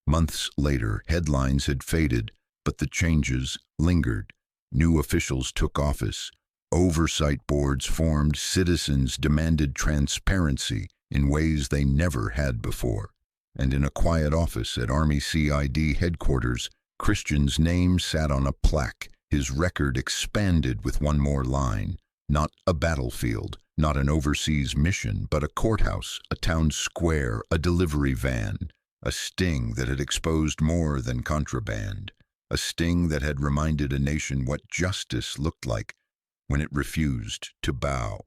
Months later, headlines had faded, but the changes lingered. New officials took office. Oversight boards formed. Citizens demanded transparency in ways they never had before. And in a quiet office at Army CID headquarters, Christian's name sat on a plaque, His record expanded with one more line. Not a battlefield, not an overseas mission, but a courthouse, a town square, a delivery van. A sting that had exposed more than contraband. A sting that had reminded a nation what justice looked like when it refused to bow.